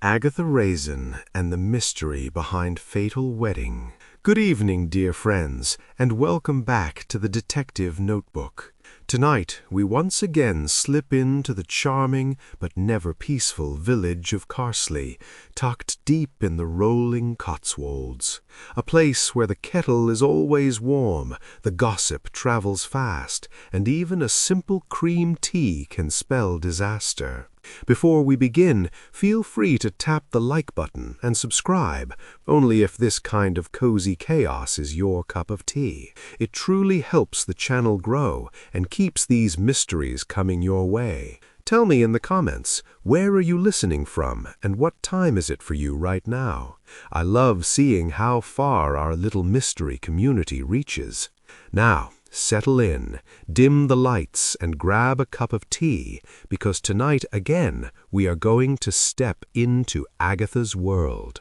Agatha Raisin and the Mystery Behind Fatal Wedding. Good evening, dear friends, and welcome back to the Detective Notebook. Tonight, we once again slip into the charming but never peaceful village of Carsley, tucked deep in the rolling Cotswolds, a place where the kettle is always warm, the gossip travels fast, and even a simple cream tea can spell disaster. Before we begin, feel free to tap the like button and subscribe, only if this kind of cozy chaos is your cup of tea. It truly helps the channel grow and keeps these mysteries coming your way. Tell me in the comments, where are you listening from and what time is it for you right now? I love seeing how far our little mystery community reaches. Now, settle in, dim the lights, and grab a cup of tea, because tonight again we are going to step into Agatha's world.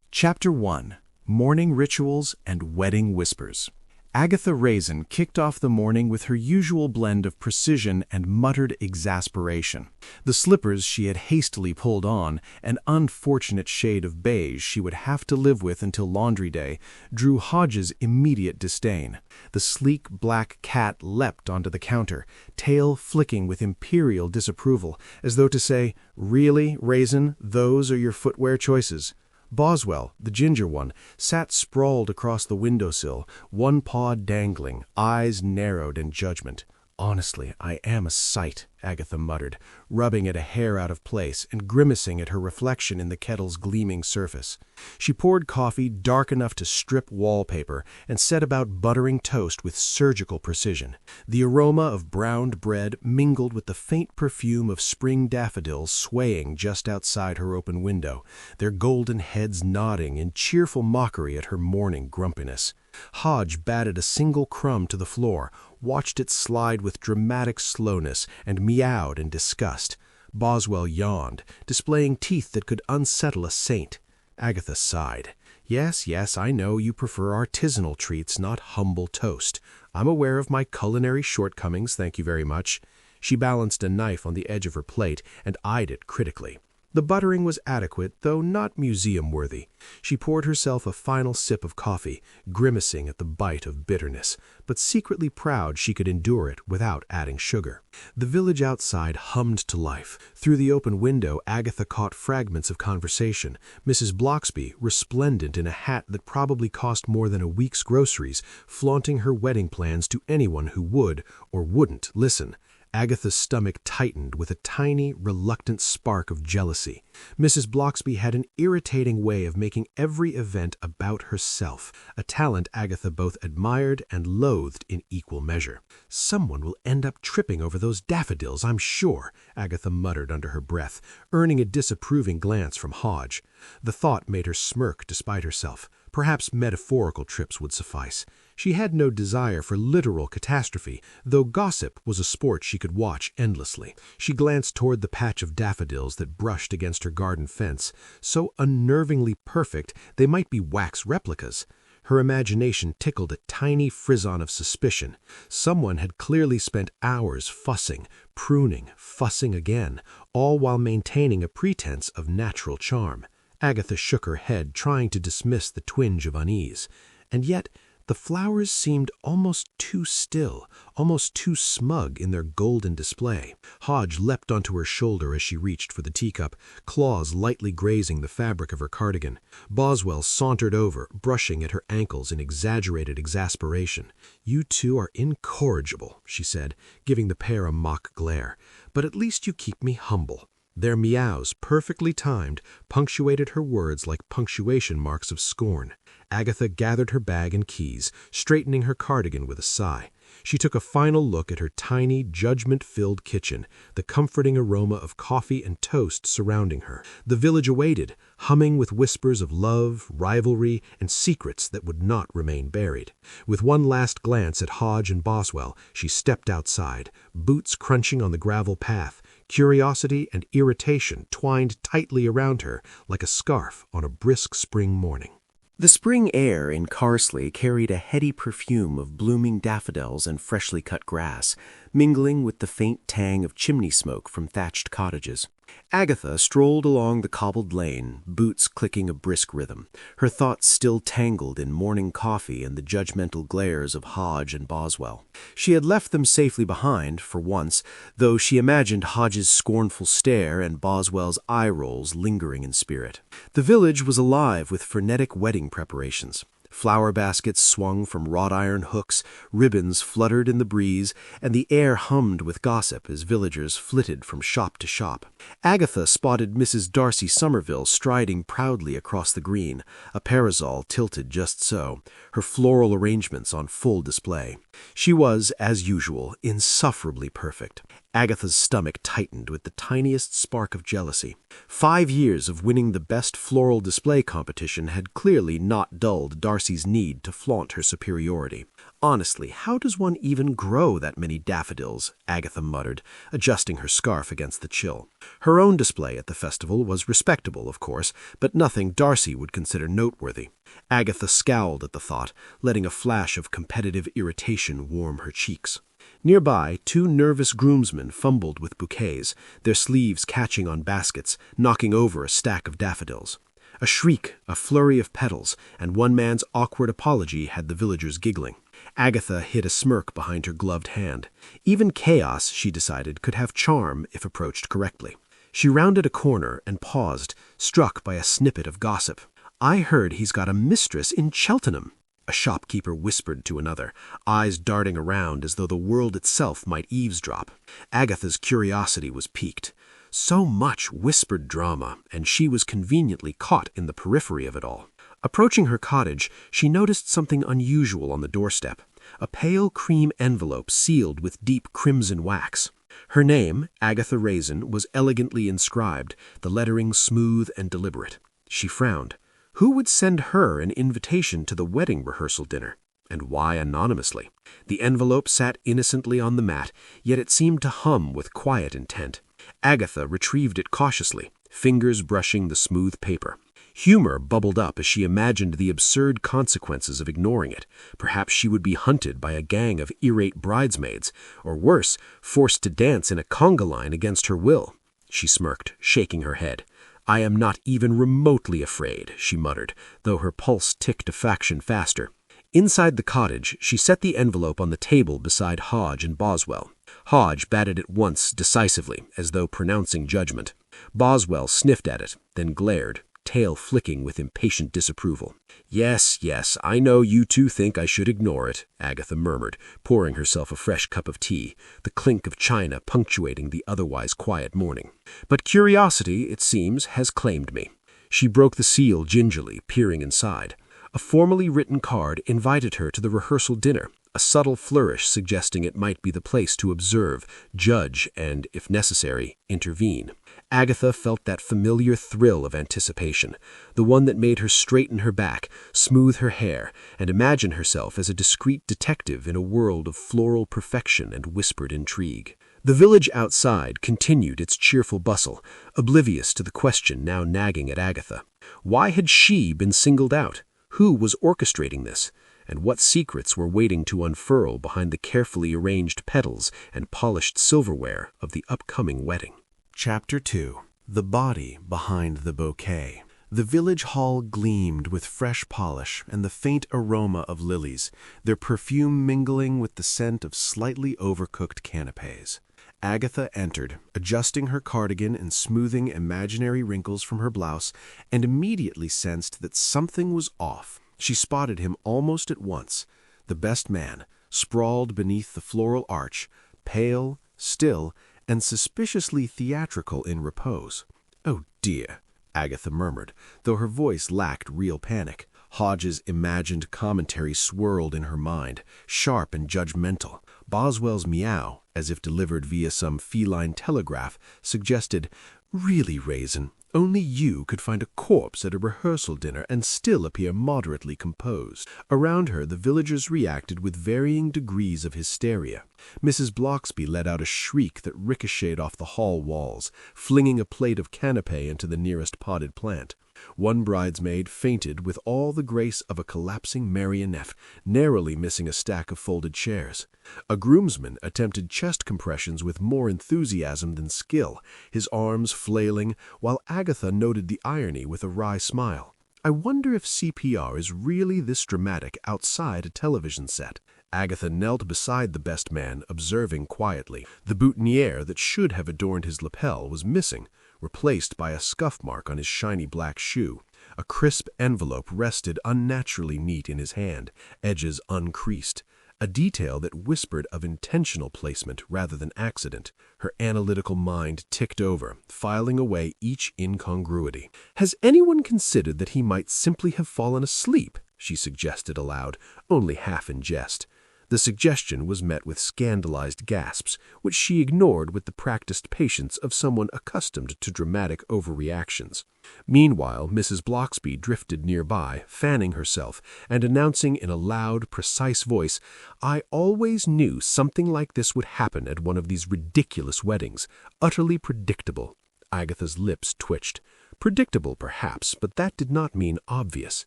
Chapter 1. Morning Rituals and Wedding Whispers. Agatha Raisin kicked off the morning with her usual blend of precision and muttered exasperation. The slippers she had hastily pulled on, an unfortunate shade of beige she would have to live with until laundry day, drew Hodge's immediate disdain. The sleek black cat leapt onto the counter, tail flicking with imperial disapproval, as though to say, "Really, Raisin, those are your footwear choices?" Boswell, the ginger one, sat sprawled across the windowsill, one paw dangling, eyes narrowed in judgment. "Honestly, I am a sight," Agatha muttered, rubbing at a hair out of place and grimacing at her reflection in the kettle's gleaming surface. She poured coffee dark enough to strip wallpaper and set about buttering toast with surgical precision. The aroma of browned bread mingled with the faint perfume of spring daffodils swaying just outside her open window, their golden heads nodding in cheerful mockery at her morning grumpiness. Hodge batted a single crumb to the floor, watched it slide with dramatic slowness, and meowed in disgust. Boswell yawned, displaying teeth that could unsettle a saint. Agatha sighed. Yes, I know you prefer artisanal treats, not humble toast. I'm aware of my culinary shortcomings, thank you very much." She balanced a knife on the edge of her plate and eyed it critically. The buttering was adequate, though not museum-worthy. She poured herself a final sip of coffee, grimacing at the bite of bitterness, but secretly proud she could endure it without adding sugar. The village outside hummed to life. Through the open window, Agatha caught fragments of conversation. Mrs. Bloxby, resplendent in a hat that probably cost more than a week's groceries, flaunting her wedding plans to anyone who would or wouldn't listen. Agatha's stomach tightened with a tiny, reluctant spark of jealousy. Mrs. Bloxby had an irritating way of making every event about herself, a talent Agatha both admired and loathed in equal measure. "Someone will end up tripping over those daffodils, I'm sure," Agatha muttered under her breath, earning a disapproving glance from Hodge. The thought made her smirk despite herself. Perhaps metaphorical trips would suffice. She had no desire for literal catastrophe, though gossip was a sport she could watch endlessly. She glanced toward the patch of daffodils that brushed against her garden fence, so unnervingly perfect they might be wax replicas. Her imagination tickled a tiny frisson of suspicion. Someone had clearly spent hours fussing, pruning, fussing again, all while maintaining a pretense of natural charm. Agatha shook her head, trying to dismiss the twinge of unease. And yet the flowers seemed almost too still, almost too smug in their golden display. Hodge leapt onto her shoulder as she reached for the teacup, claws lightly grazing the fabric of her cardigan. Boswell sauntered over, brushing at her ankles in exaggerated exasperation. "You two are incorrigible," she said, giving the pair a mock glare. "But at least you keep me humble." Their meows, perfectly timed, punctuated her words like punctuation marks of scorn. Agatha gathered her bag and keys, straightening her cardigan with a sigh. She took a final look at her tiny, judgment-filled kitchen, the comforting aroma of coffee and toast surrounding her. The village awaited, humming with whispers of love, rivalry, and secrets that would not remain buried. With one last glance at Hodge and Boswell, she stepped outside, boots crunching on the gravel path, curiosity and irritation twined tightly around her like a scarf on a brisk spring morning. The spring air in Carsley carried a heady perfume of blooming daffodils and freshly cut grass, mingling with the faint tang of chimney smoke from thatched cottages. Agatha strolled along the cobbled lane, boots clicking a brisk rhythm, her thoughts still tangled in morning coffee and the judgmental glares of Hodge and Boswell. She had left them safely behind, for once, though she imagined Hodge's scornful stare and Boswell's eye rolls lingering in spirit. The village was alive with frenetic wedding preparations. Flower baskets swung from wrought iron hooks, ribbons fluttered in the breeze, and the air hummed with gossip as villagers flitted from shop to shop. Agatha spotted Mrs. Darcy Somerville striding proudly across the green, a parasol tilted just so, her floral arrangements on full display. She was, as usual, insufferably perfect. Agatha's stomach tightened with the tiniest spark of jealousy. 5 years of winning the best floral display competition had clearly not dulled Darcy's need to flaunt her superiority. Honestly, how does one even grow that many daffodils? Agatha muttered, adjusting her scarf against the chill. Her own display at the festival was respectable, of course, but nothing Darcy would consider noteworthy. Agatha scowled at the thought, letting a flash of competitive irritation warm her cheeks. Nearby, 2 nervous groomsmen fumbled with bouquets, their sleeves catching on baskets, knocking over a stack of daffodils. A shriek, a flurry of petals, and one man's awkward apology had the villagers giggling. Agatha hid a smirk behind her gloved hand. Even chaos, she decided, could have charm if approached correctly. She rounded a corner and paused, struck by a snippet of gossip. "I heard he's got a mistress in Cheltenham," a shopkeeper whispered to another, eyes darting around as though the world itself might eavesdrop. Agatha's curiosity was piqued. So much whispered drama, and she was conveniently caught in the periphery of it all. Approaching her cottage, she noticed something unusual on the doorstep, a pale cream envelope sealed with deep crimson wax. Her name, Agatha Raisin, was elegantly inscribed, the lettering smooth and deliberate. She frowned. Who would send her an invitation to the wedding rehearsal dinner? And why anonymously? The envelope sat innocently on the mat, yet it seemed to hum with quiet intent. Agatha retrieved it cautiously, fingers brushing the smooth paper. Humor bubbled up as she imagined the absurd consequences of ignoring it. Perhaps she would be hunted by a gang of irate bridesmaids, or worse, forced to dance in a conga line against her will. She smirked, shaking her head. "I am not even remotely afraid," she muttered, though her pulse ticked a fraction faster. Inside the cottage, she set the envelope on the table beside Hodge and Boswell. Hodge batted it once decisively, as though pronouncing judgment. Boswell sniffed at it, then glared, tail flicking with impatient disapproval. Yes, I know you two think I should ignore it," Agatha murmured, pouring herself a fresh cup of tea, the clink of china punctuating the otherwise quiet morning. "But curiosity, it seems, has claimed me." She broke the seal gingerly, peering inside. A formally written card invited her to the rehearsal dinner, a subtle flourish suggesting it might be the place to observe, judge, and, if necessary, intervene. Agatha felt that familiar thrill of anticipation, the one that made her straighten her back, smooth her hair, and imagine herself as a discreet detective in a world of floral perfection and whispered intrigue. The village outside continued its cheerful bustle, oblivious to the question now nagging at Agatha. Why had she been singled out? Who was orchestrating this? And what secrets were waiting to unfurl behind the carefully arranged petals and polished silverware of the upcoming wedding? Chapter 2. The Body Behind the Bouquet. The village hall gleamed with fresh polish and the faint aroma of lilies, their perfume mingling with the scent of slightly overcooked canapés. Agatha entered, adjusting her cardigan and smoothing imaginary wrinkles from her blouse, and immediately sensed that something was off. She spotted him almost at once, the best man, sprawled beneath the floral arch, pale, still, and suspiciously theatrical in repose. "Oh dear," Agatha murmured, though her voice lacked real panic. Hodge's imagined commentary swirled in her mind, sharp and judgmental. Boswell's meow, as if delivered via some feline telegraph, suggested, "Really, Raisin, only you could find a corpse at a rehearsal dinner and still appear moderately composed." Around her, the villagers reacted with varying degrees of hysteria. Mrs. Bloxby let out a shriek that ricocheted off the hall walls, flinging a plate of canapé into the nearest potted plant. One bridesmaid fainted with all the grace of a collapsing marionette, narrowly missing a stack of folded chairs. A groomsman attempted chest compressions with more enthusiasm than skill, his arms flailing, while Agatha noted the irony with a wry smile. I wonder if CPR is really this dramatic outside a television set. Agatha knelt beside the best man, observing quietly. The boutonniere that should have adorned his lapel was missing, replaced by a scuff mark on his shiny black shoe. A crisp envelope rested unnaturally neat in his hand, edges uncreased, a detail that whispered of intentional placement rather than accident. Her analytical mind ticked over, filing away each incongruity. "Has anyone considered that he might simply have fallen asleep?" she suggested aloud, only half in jest. The suggestion was met with scandalized gasps, which she ignored with the practiced patience of someone accustomed to dramatic overreactions. Meanwhile, Mrs. Blocksby drifted nearby, fanning herself, and announcing in a loud, precise voice, "I always knew something like this would happen at one of these ridiculous weddings. Utterly predictable." Agatha's lips twitched. Predictable, perhaps, but that did not mean obvious.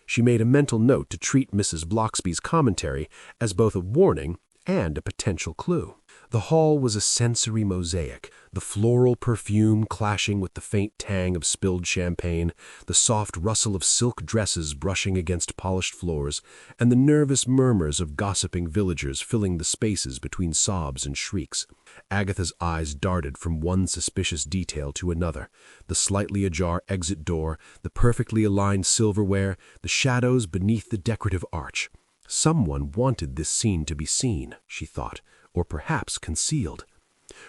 She made a mental note to treat Mrs. Blocksby's commentary as both a warning and a potential clue. The hall was a sensory mosaic, the floral perfume clashing with the faint tang of spilled champagne, the soft rustle of silk dresses brushing against polished floors, and the nervous murmurs of gossiping villagers filling the spaces between sobs and shrieks. Agatha's eyes darted from one suspicious detail to another, the slightly ajar exit door, the perfectly aligned silverware, the shadows beneath the decorative arch. Someone wanted this scene to be seen, she thought, or perhaps concealed.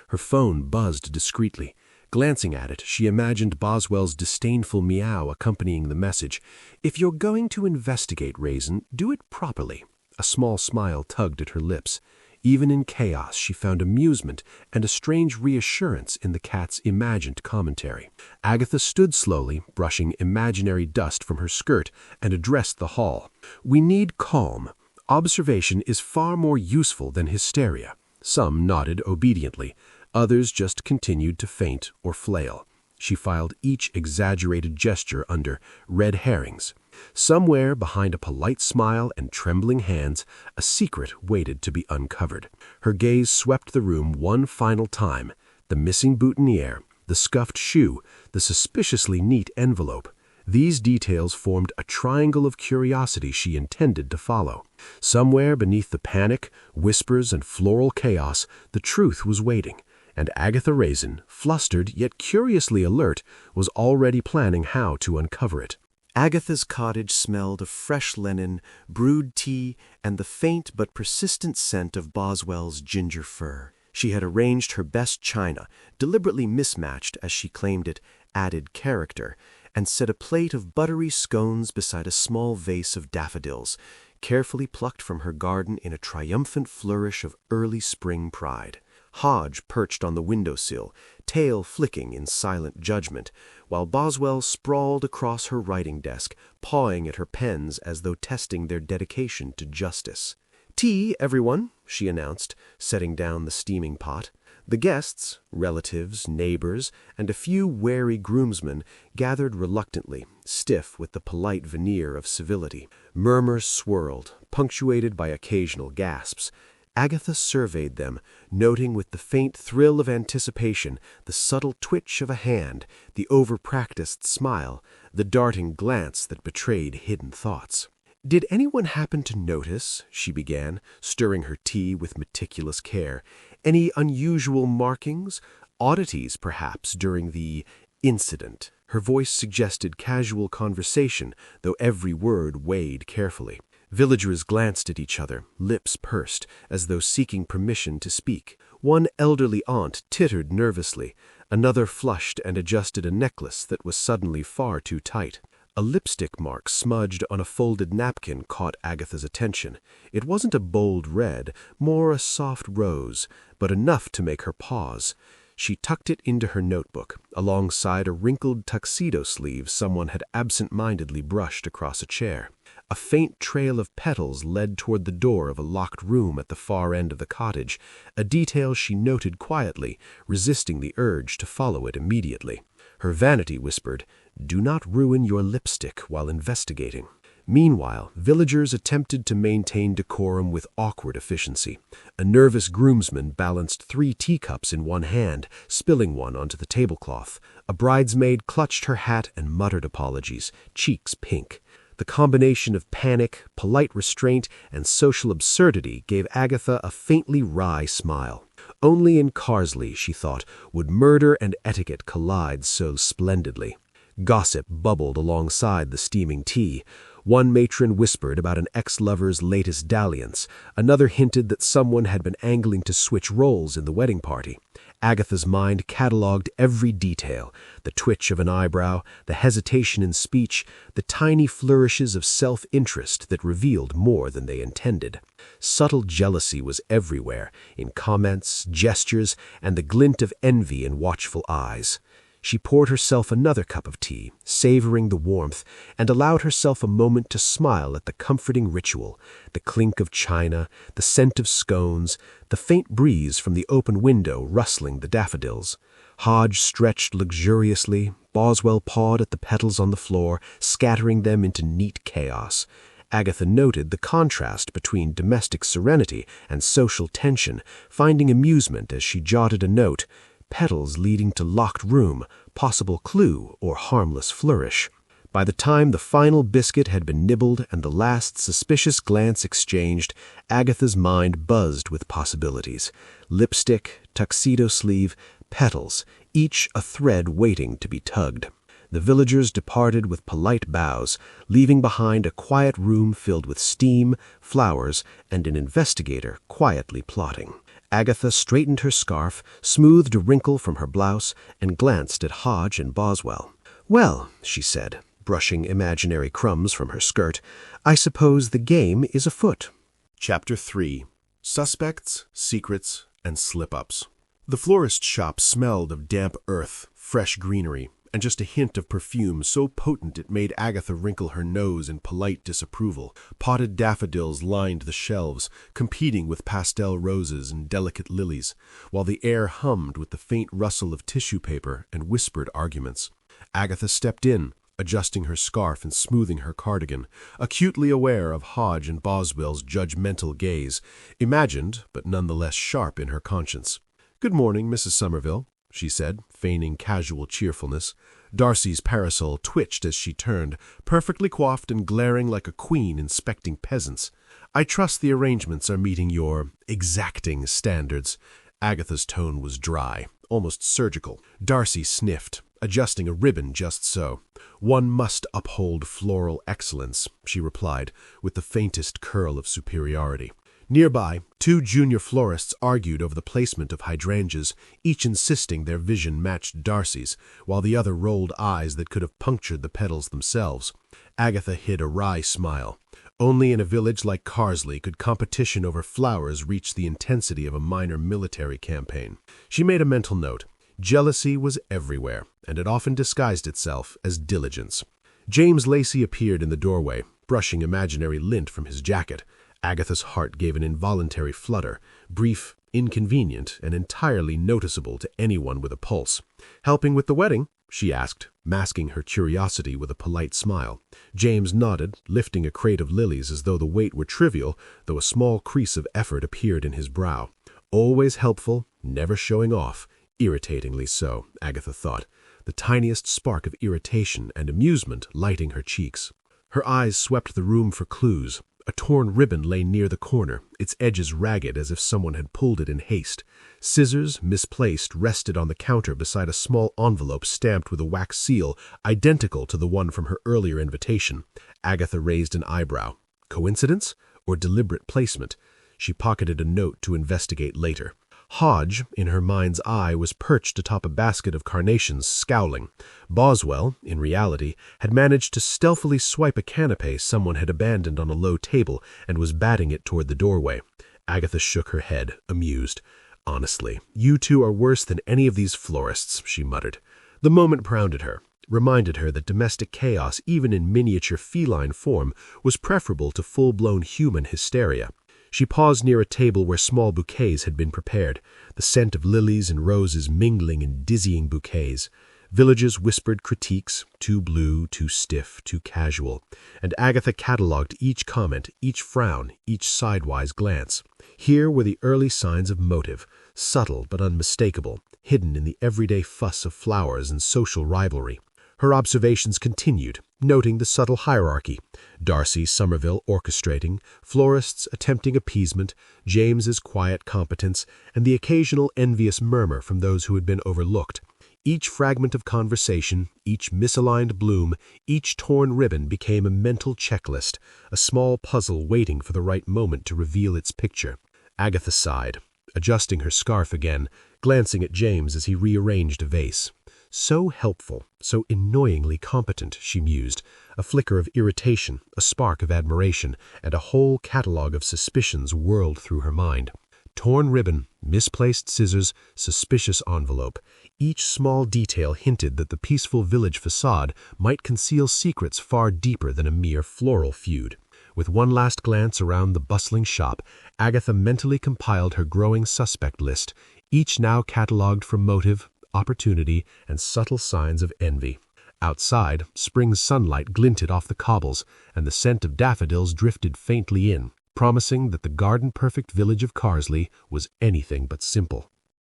Her phone buzzed discreetly. Glancing at it, she imagined Boswell's disdainful meow accompanying the message. "If you're going to investigate, Raisin, do it properly." A small smile tugged at her lips. Even in chaos, she found amusement and a strange reassurance in the cat's imagined commentary. Agatha stood slowly, brushing imaginary dust from her skirt, and addressed the hall. "We need calm. Observation is far more useful than hysteria." Some nodded obediently. Others just continued to faint or flail. She filed each exaggerated gesture under red herrings. Somewhere behind a polite smile and trembling hands, a secret waited to be uncovered. Her gaze swept the room one final time. The missing boutonniere, the scuffed shoe, the suspiciously neat envelope. These details formed a triangle of curiosity she intended to follow. Somewhere beneath the panic, whispers, and floral chaos, the truth was waiting, and Agatha Raisin, flustered yet curiously alert, was already planning how to uncover it. Agatha's cottage smelled of fresh linen, brewed tea, and the faint but persistent scent of Boswell's ginger fir. She had arranged her best china, deliberately mismatched, as she claimed it, added character, and set a plate of buttery scones beside a small vase of daffodils, carefully plucked from her garden in a triumphant flourish of early spring pride. Hodge perched on the windowsill, tail flicking in silent judgment, while Boswell sprawled across her writing desk, pawing at her pens as though testing their dedication to justice. "Tea, everyone," she announced, setting down the steaming pot. The guests, relatives, neighbors, and a few wary groomsmen gathered reluctantly, stiff with the polite veneer of civility. Murmurs swirled, punctuated by occasional gasps. Agatha surveyed them, noting with the faint thrill of anticipation the subtle twitch of a hand, the over-practiced smile, the darting glance that betrayed hidden thoughts. "Did anyone happen to notice," she began, stirring her tea with meticulous care, "any unusual markings, oddities perhaps, during the incident?" Her voice suggested casual conversation, though every word weighed carefully. Villagers glanced at each other, lips pursed, as though seeking permission to speak. One elderly aunt tittered nervously. Another flushed and adjusted a necklace that was suddenly far too tight. A lipstick mark smudged on a folded napkin caught Agatha's attention. It wasn't a bold red, more a soft rose, but enough to make her pause. She tucked it into her notebook, alongside a wrinkled tuxedo sleeve someone had absent-mindedly brushed across a chair. A faint trail of petals led toward the door of a locked room at the far end of the cottage, a detail she noted quietly, resisting the urge to follow it immediately. Her vanity whispered, Do not ruin your lipstick while investigating. Meanwhile, villagers attempted to maintain decorum with awkward efficiency. A nervous groomsman balanced 3 teacups in one hand, spilling one onto the tablecloth. A bridesmaid clutched her hat and muttered apologies, cheeks pink. The combination of panic, polite restraint, and social absurdity gave Agatha a faintly wry smile. Only in Carsley, she thought, would murder and etiquette collide so splendidly. Gossip bubbled alongside the steaming tea. One matron whispered about an ex-lover's latest dalliance. Another hinted that someone had been angling to switch roles in the wedding party. Agatha's mind catalogued every detail: the twitch of an eyebrow, the hesitation in speech, the tiny flourishes of self-interest that revealed more than they intended. Subtle jealousy was everywhere, in comments, gestures, and the glint of envy in watchful eyes. She poured herself another cup of tea, savoring the warmth, and allowed herself a moment to smile at the comforting ritual, the clink of china, the scent of scones, the faint breeze from the open window rustling the daffodils. Hodge stretched luxuriously, Boswell pawed at the petals on the floor, scattering them into neat chaos. Agatha noted the contrast between domestic serenity and social tension, finding amusement as she jotted a note: petals leading to locked room, possible clue or harmless flourish. By the time the final biscuit had been nibbled and the last suspicious glance exchanged, Agatha's mind buzzed with possibilities. Lipstick, tuxedo sleeve, petals, each a thread waiting to be tugged. The villagers departed with polite bows, leaving behind a quiet room filled with steam, flowers, and an investigator quietly plotting. Agatha straightened her scarf, smoothed a wrinkle from her blouse, and glanced at Hodge and Boswell. "Well," she said, brushing imaginary crumbs from her skirt, "I suppose the game is afoot." Chapter 3. Suspects, Secrets, and Slip-Ups. The florist's shop smelled of damp earth, fresh greenery, and just a hint of perfume so potent it made Agatha wrinkle her nose in polite disapproval. Potted daffodils lined the shelves, competing with pastel roses and delicate lilies, while the air hummed with the faint rustle of tissue paper and whispered arguments. Agatha stepped in, adjusting her scarf and smoothing her cardigan, acutely aware of Hodge and Boswell's judgmental gaze, imagined but none the less sharp in her conscience. "Good morning, Mrs. Somerville," she said, feigning casual cheerfulness. Darcy's parasol twitched as she turned, perfectly coiffed and glaring like a queen inspecting peasants. "I trust the arrangements are meeting your exacting standards." Agatha's tone was dry, almost surgical. Darcy sniffed, adjusting a ribbon just so. "One must uphold floral excellence," she replied, with the faintest curl of superiority. Nearby, 2 junior florists argued over the placement of hydrangeas, each insisting their vision matched Darcy's, while the other rolled eyes that could have punctured the petals themselves. Agatha hid a wry smile. Only in a village like Carsley could competition over flowers reach the intensity of a minor military campaign. She made a mental note. Jealousy was everywhere, and it often disguised itself as diligence. James Lacey appeared in the doorway, brushing imaginary lint from his jacket. Agatha's heart gave an involuntary flutter, brief, inconvenient, and entirely noticeable to anyone with a pulse. "Helping with the wedding?" she asked, masking her curiosity with a polite smile. James nodded, lifting a crate of lilies as though the weight were trivial, though a small crease of effort appeared in his brow. Always helpful, never showing off. Irritatingly so, Agatha thought, the tiniest spark of irritation and amusement lighting her cheeks. Her eyes swept the room for clues. A torn ribbon lay near the corner, its edges ragged as if someone had pulled it in haste. Scissors, misplaced, rested on the counter beside a small envelope stamped with a wax seal identical to the one from her earlier invitation. Agatha raised an eyebrow. Coincidence or deliberate placement? She pocketed a note to investigate later. Hodge, in her mind's eye, was perched atop a basket of carnations, scowling. Boswell, in reality, had managed to stealthily swipe a canapé someone had abandoned on a low table and was batting it toward the doorway. Agatha shook her head, amused. "Honestly, you two are worse than any of these florists," she muttered. The moment pounded her, reminded her that domestic chaos, even in miniature feline form, was preferable to full-blown human hysteria. She paused near a table where small bouquets had been prepared, the scent of lilies and roses mingling in dizzying bouquets. Villages whispered critiques, too blue, too stiff, too casual, and Agatha catalogued each comment, each frown, each sidewise glance. Here were the early signs of motive, subtle but unmistakable, hidden in the everyday fuss of flowers and social rivalry. Her observations continued, noting the subtle hierarchy: Darcy Somerville orchestrating, florists attempting appeasement, James's quiet competence, and the occasional envious murmur from those who had been overlooked. Each fragment of conversation, each misaligned bloom, each torn ribbon became a mental checklist, a small puzzle waiting for the right moment to reveal its picture. Agatha sighed, adjusting her scarf again, glancing at James as he rearranged a vase. So helpful, so annoyingly competent, she mused, a flicker of irritation, a spark of admiration, and a whole catalogue of suspicions whirled through her mind. Torn ribbon, misplaced scissors, suspicious envelope. Each small detail hinted that the peaceful village facade might conceal secrets far deeper than a mere floral feud. With one last glance around the bustling shop, Agatha mentally compiled her growing suspect list, each now catalogued for motive, opportunity, and subtle signs of envy. Outside, spring's sunlight glinted off the cobbles, and the scent of daffodils drifted faintly in, promising that the garden-perfect village of Carsley was anything but simple.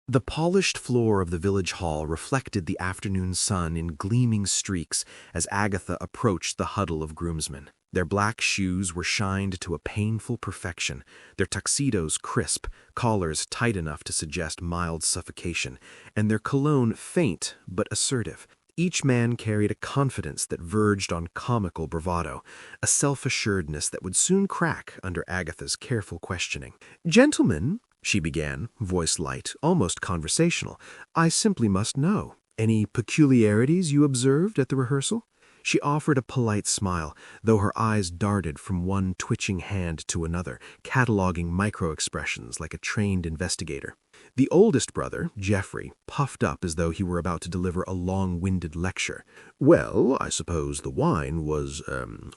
The polished floor of the village hall reflected the afternoon sun in gleaming streaks as Agatha approached the huddle of groomsmen. Their black shoes were shined to a painful perfection, their tuxedos crisp, collars tight enough to suggest mild suffocation, and their cologne faint but assertive. Each man carried a confidence that verged on comical bravado, a self-assuredness that would soon crack under Agatha's careful questioning. "Gentlemen," she began, voice light, almost conversational, "I simply must know. Any peculiarities you observed at the rehearsal?" She offered a polite smile, though her eyes darted from one twitching hand to another, cataloging micro-expressions like a trained investigator. The oldest brother, Geoffrey, puffed up as though he were about to deliver a long-winded lecture. "Well, I suppose the wine was,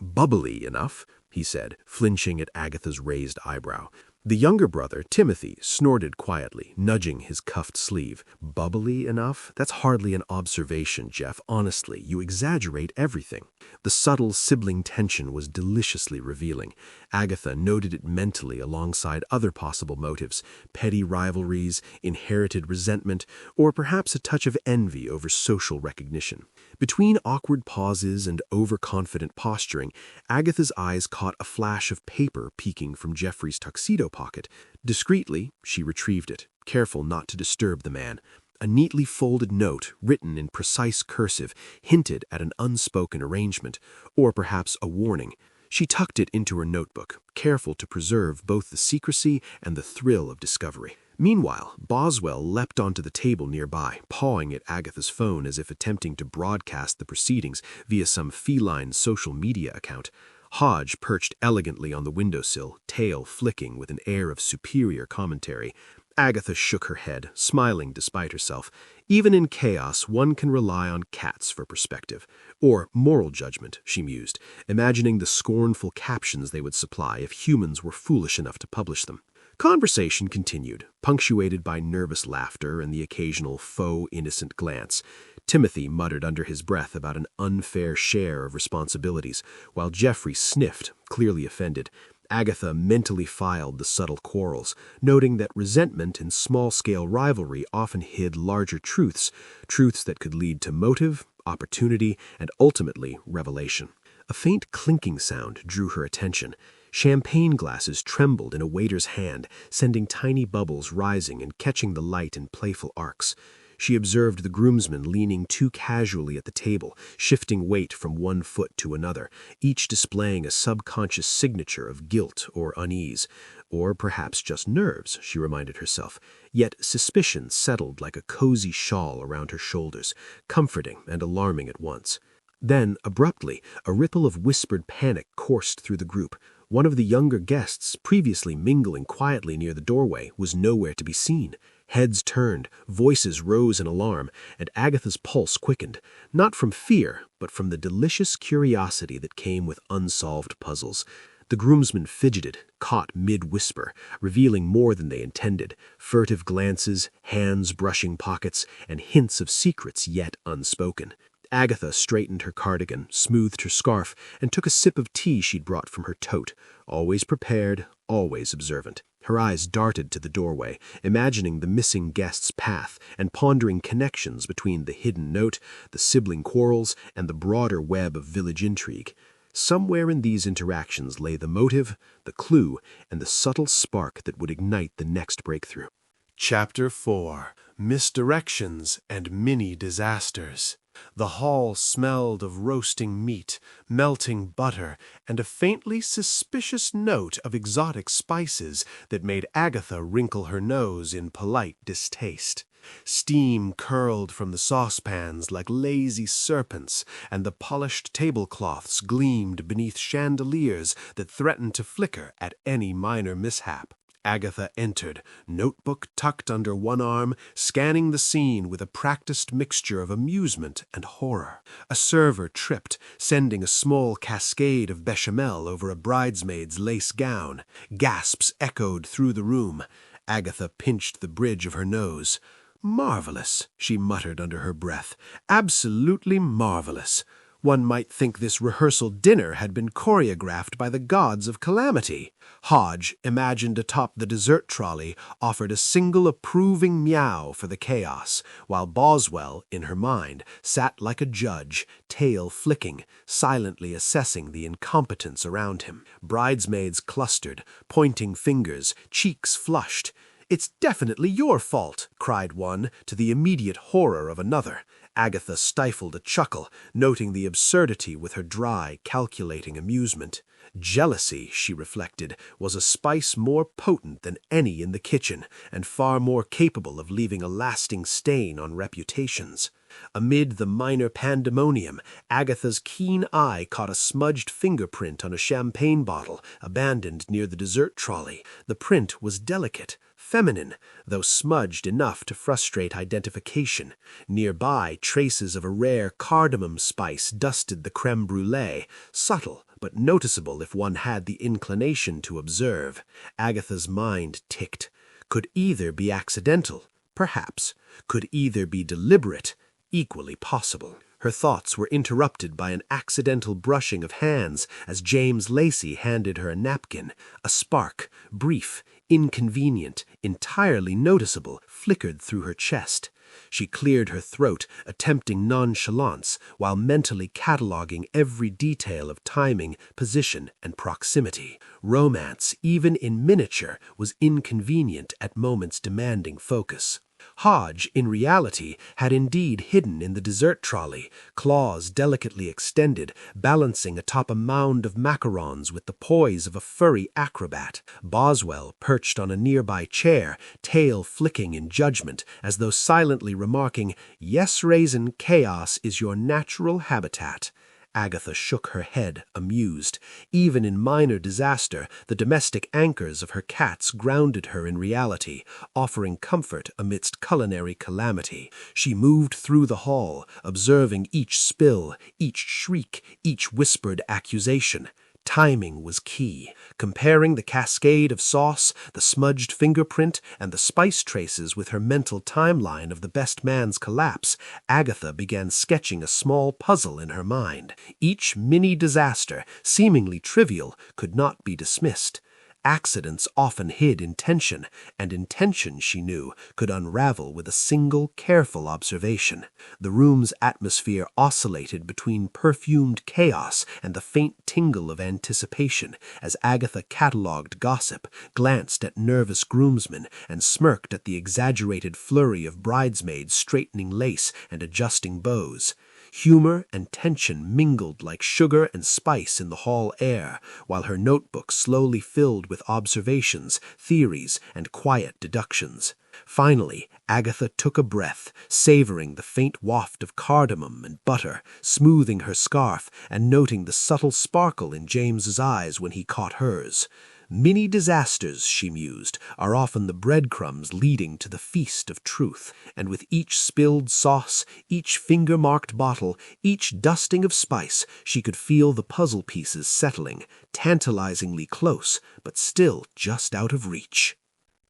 bubbly enough," he said, flinching at Agatha's raised eyebrow. The younger brother, Timothy, snorted quietly, nudging his cuffed sleeve. "Bubbly enough? That's hardly an observation, Jeff. Honestly, you exaggerate everything." The subtle sibling tension was deliciously revealing. Agatha noted it mentally alongside other possible motives: petty rivalries, inherited resentment, or perhaps a touch of envy over social recognition. Between awkward pauses and overconfident posturing, Agatha's eyes caught a flash of paper peeking from Geoffrey's tuxedo pocket. Discreetly, she retrieved it, careful not to disturb the man. A neatly folded note, written in precise cursive, hinted at an unspoken arrangement, or perhaps a warning. She tucked it into her notebook, careful to preserve both the secrecy and the thrill of discovery. Meanwhile, Boswell leapt onto the table nearby, pawing at Agatha's phone as if attempting to broadcast the proceedings via some feline social media account. Hodge perched elegantly on the windowsill, tail flicking with an air of superior commentary. Agatha shook her head, smiling despite herself. Even in chaos, one can rely on cats for perspective. Or moral judgment, she mused, imagining the scornful captions they would supply if humans were foolish enough to publish them. Conversation continued, punctuated by nervous laughter and the occasional faux innocent glance. Timothy muttered under his breath about an unfair share of responsibilities, while Geoffrey sniffed, clearly offended. Agatha mentally filed the subtle quarrels, noting that resentment and small-scale rivalry often hid larger truths that could lead to motive, opportunity, and ultimately revelation. A faint clinking sound drew her attention. Champagne glasses trembled in a waiter's hand, sending tiny bubbles rising and catching the light in playful arcs. She observed the groomsmen leaning too casually at the table, shifting weight from one foot to another, each displaying a subconscious signature of guilt or unease. Or perhaps just nerves, she reminded herself. Yet suspicion settled like a cozy shawl around her shoulders, comforting and alarming at once. Then, abruptly, a ripple of whispered panic coursed through the group. One of the younger guests, previously mingling quietly near the doorway, was nowhere to be seen. Heads turned, voices rose in alarm, and Agatha's pulse quickened, not from fear, but from the delicious curiosity that came with unsolved puzzles. The groomsmen fidgeted, caught mid-whisper, revealing more than they intended, furtive glances, hands brushing pockets, and hints of secrets yet unspoken. Agatha straightened her cardigan, smoothed her scarf, and took a sip of tea she'd brought from her tote, always prepared, always observant. Her eyes darted to the doorway, imagining the missing guest's path and pondering connections between the hidden note, the sibling quarrels, and the broader web of village intrigue. Somewhere in these interactions lay the motive, the clue, and the subtle spark that would ignite the next breakthrough. Chapter 4: Misdirections and Mini-Disasters. The hall smelled of roasting meat, melting butter, and a faintly suspicious note of exotic spices that made Agatha wrinkle her nose in polite distaste. Steam curled from the saucepans like lazy serpents, and the polished tablecloths gleamed beneath chandeliers that threatened to flicker at any minor mishap. Agatha entered, notebook tucked under one arm, scanning the scene with a practiced mixture of amusement and horror. A server tripped, sending a small cascade of bechamel over a bridesmaid's lace gown. Gasps echoed through the room. Agatha pinched the bridge of her nose. "Marvelous," she muttered under her breath. "Absolutely marvelous. One might think this rehearsal dinner had been choreographed by the gods of calamity." Hodge, imagined atop the dessert trolley, offered a single approving meow for the chaos, while Boswell, in her mind, sat like a judge, tail flicking, silently assessing the incompetence around him. Bridesmaids clustered, pointing fingers, cheeks flushed. "It's definitely your fault," cried one, to the immediate horror of another. Agatha stifled a chuckle, noting the absurdity with her dry, calculating amusement. Jealousy, she reflected, was a spice more potent than any in the kitchen, and far more capable of leaving a lasting stain on reputations. Amid the minor pandemonium, Agatha's keen eye caught a smudged fingerprint on a champagne bottle abandoned near the dessert trolley. The print was delicate, feminine, though smudged enough to frustrate identification. Nearby, traces of a rare cardamom spice dusted the creme brulee, subtle but noticeable if one had the inclination to observe. Agatha's mind ticked. Could either be accidental? Perhaps. Could either be deliberate? Equally possible. Her thoughts were interrupted by an accidental brushing of hands as James Lacey handed her a napkin. A spark, brief, inconvenient, entirely noticeable, flickered through her chest. She cleared her throat, attempting nonchalance, while mentally cataloging every detail of timing, position, and proximity. Romance, even in miniature, was inconvenient at moments demanding focus. Hodge, in reality, had indeed hidden in the dessert trolley, claws delicately extended, balancing atop a mound of macarons with the poise of a furry acrobat. Boswell, perched on a nearby chair, tail flicking in judgment, as though silently remarking, "Yes, Raisin, chaos is your natural habitat." Agatha shook her head, amused. Even in minor disaster, the domestic anchors of her cats grounded her in reality, offering comfort amidst culinary calamity. She moved through the hall, observing each spill, each shriek, each whispered accusation. Timing was key. Comparing the cascade of sauce, the smudged fingerprint, and the spice traces with her mental timeline of the best man's collapse, Agatha began sketching a small puzzle in her mind. Each mini-disaster, seemingly trivial, could not be dismissed. Accidents often hid intention, and intention, she knew, could unravel with a single careful observation. The room's atmosphere oscillated between perfumed chaos and the faint tingle of anticipation as Agatha catalogued gossip, glanced at nervous groomsmen, and smirked at the exaggerated flurry of bridesmaids straightening lace and adjusting bows. Humor and tension mingled like sugar and spice in the hall air, while her notebook slowly filled with observations, theories, and quiet deductions. Finally, Agatha took a breath, savoring the faint waft of cardamom and butter, smoothing her scarf, and noting the subtle sparkle in James's eyes when he caught hers. Many disasters, she mused, are often the breadcrumbs leading to the feast of truth, and with each spilled sauce, each finger-marked bottle, each dusting of spice, she could feel the puzzle pieces settling, tantalizingly close, but still just out of reach.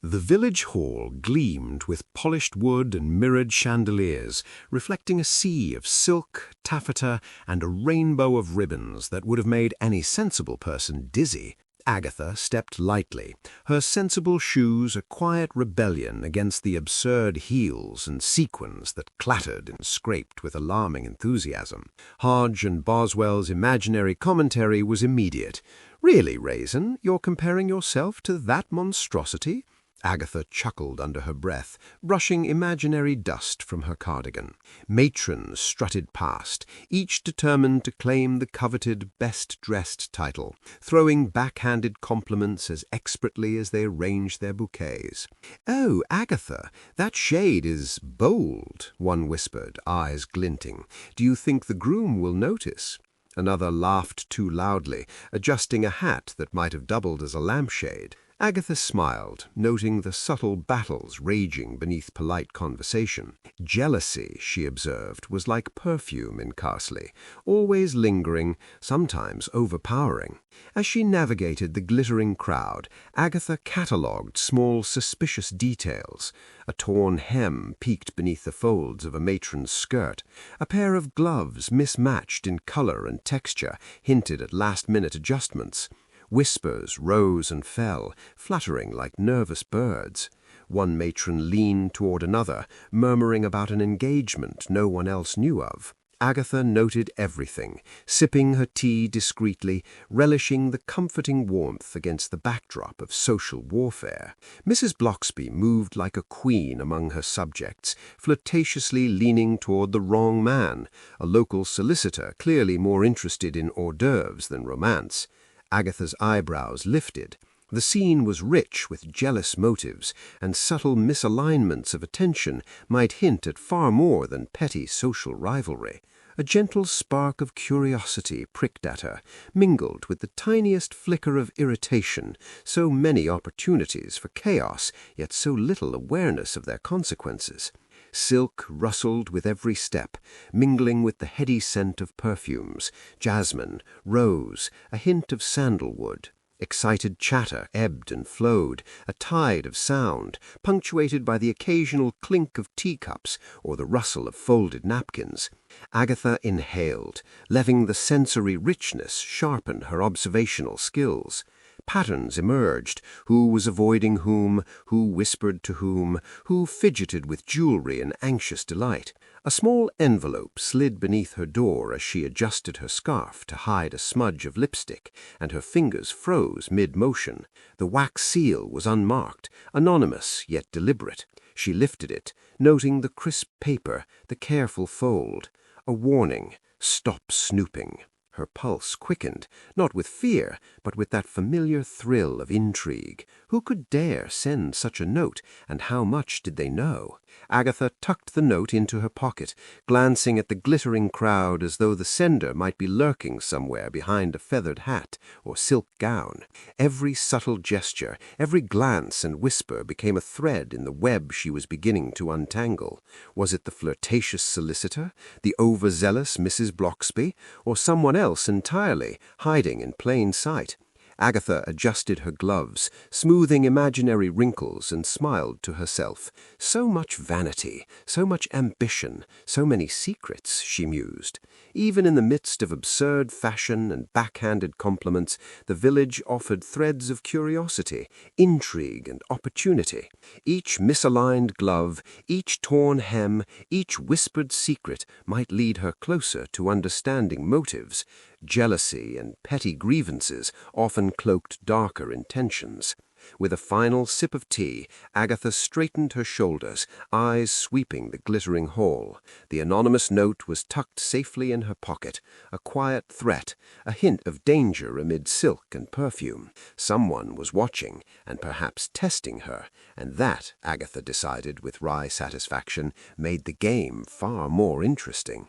The village hall gleamed with polished wood and mirrored chandeliers, reflecting a sea of silk, taffeta, and a rainbow of ribbons that would have made any sensible person dizzy. Agatha stepped lightly, her sensible shoes a quiet rebellion against the absurd heels and sequins that clattered and scraped with alarming enthusiasm. Hodge and Boswell's imaginary commentary was immediate. "Really, Raisin, you're comparing yourself to that monstrosity?" Agatha chuckled under her breath, brushing imaginary dust from her cardigan. Matrons strutted past, each determined to claim the coveted best-dressed title, throwing backhanded compliments as expertly as they arranged their bouquets. "Oh, Agatha, that shade is bold," one whispered, eyes glinting. "Do you think the groom will notice?" Another laughed too loudly, adjusting a hat that might have doubled as a lampshade. Agatha smiled, noting the subtle battles raging beneath polite conversation. Jealousy, she observed, was like perfume in Carsley, always lingering, sometimes overpowering. As she navigated the glittering crowd, Agatha catalogued small suspicious details. A torn hem peeked beneath the folds of a matron's skirt. A pair of gloves mismatched in color and texture hinted at last-minute adjustments. Whispers rose and fell, fluttering like nervous birds. One matron leaned toward another, murmuring about an engagement no one else knew of. Agatha noted everything, sipping her tea discreetly, relishing the comforting warmth against the backdrop of social warfare. Mrs. Bloxby moved like a queen among her subjects, flirtatiously leaning toward the wrong man, a local solicitor clearly more interested in hors d'oeuvres than romance. Agatha's eyebrows lifted. The scene was rich with jealous motives, and subtle misalignments of attention might hint at far more than petty social rivalry. A gentle spark of curiosity pricked at her, mingled with the tiniest flicker of irritation, so many opportunities for chaos, yet so little awareness of their consequences. Silk rustled with every step, mingling with the heady scent of perfumes, jasmine, rose, a hint of sandalwood. Excited chatter ebbed and flowed, a tide of sound, punctuated by the occasional clink of teacups or the rustle of folded napkins. Agatha inhaled, letting the sensory richness sharpen her observational skills. Patterns emerged, who was avoiding whom, who whispered to whom, who fidgeted with jewelry in anxious delight. A small envelope slid beneath her door as she adjusted her scarf to hide a smudge of lipstick, and her fingers froze mid-motion. The wax seal was unmarked, anonymous yet deliberate. She lifted it, noting the crisp paper, the careful fold. A warning, "Stop snooping." Her pulse quickened, not with fear, but with that familiar thrill of intrigue. Who could dare send such a note, and how much did they know? Agatha tucked the note into her pocket, glancing at the glittering crowd as though the sender might be lurking somewhere behind a feathered hat or silk gown. Every subtle gesture, every glance and whisper became a thread in the web she was beginning to untangle. Was it the flirtatious solicitor, the overzealous Mrs. Bloxby, or someone else entirely, hiding in plain sight? Agatha adjusted her gloves, smoothing imaginary wrinkles, and smiled to herself. So much vanity, so much ambition, so many secrets, she mused. Even in the midst of absurd fashion and backhanded compliments, the village offered threads of curiosity, intrigue, and opportunity. Each misaligned glove, each torn hem, each whispered secret might lead her closer to understanding motives. Jealousy and petty grievances often cloaked darker intentions. With a final sip of tea, Agatha straightened her shoulders, eyes sweeping the glittering hall. The anonymous note was tucked safely in her pocket, a quiet threat, a hint of danger amid silk and perfume. Someone was watching, and perhaps testing her, and that, Agatha decided with wry satisfaction, made the game far more interesting.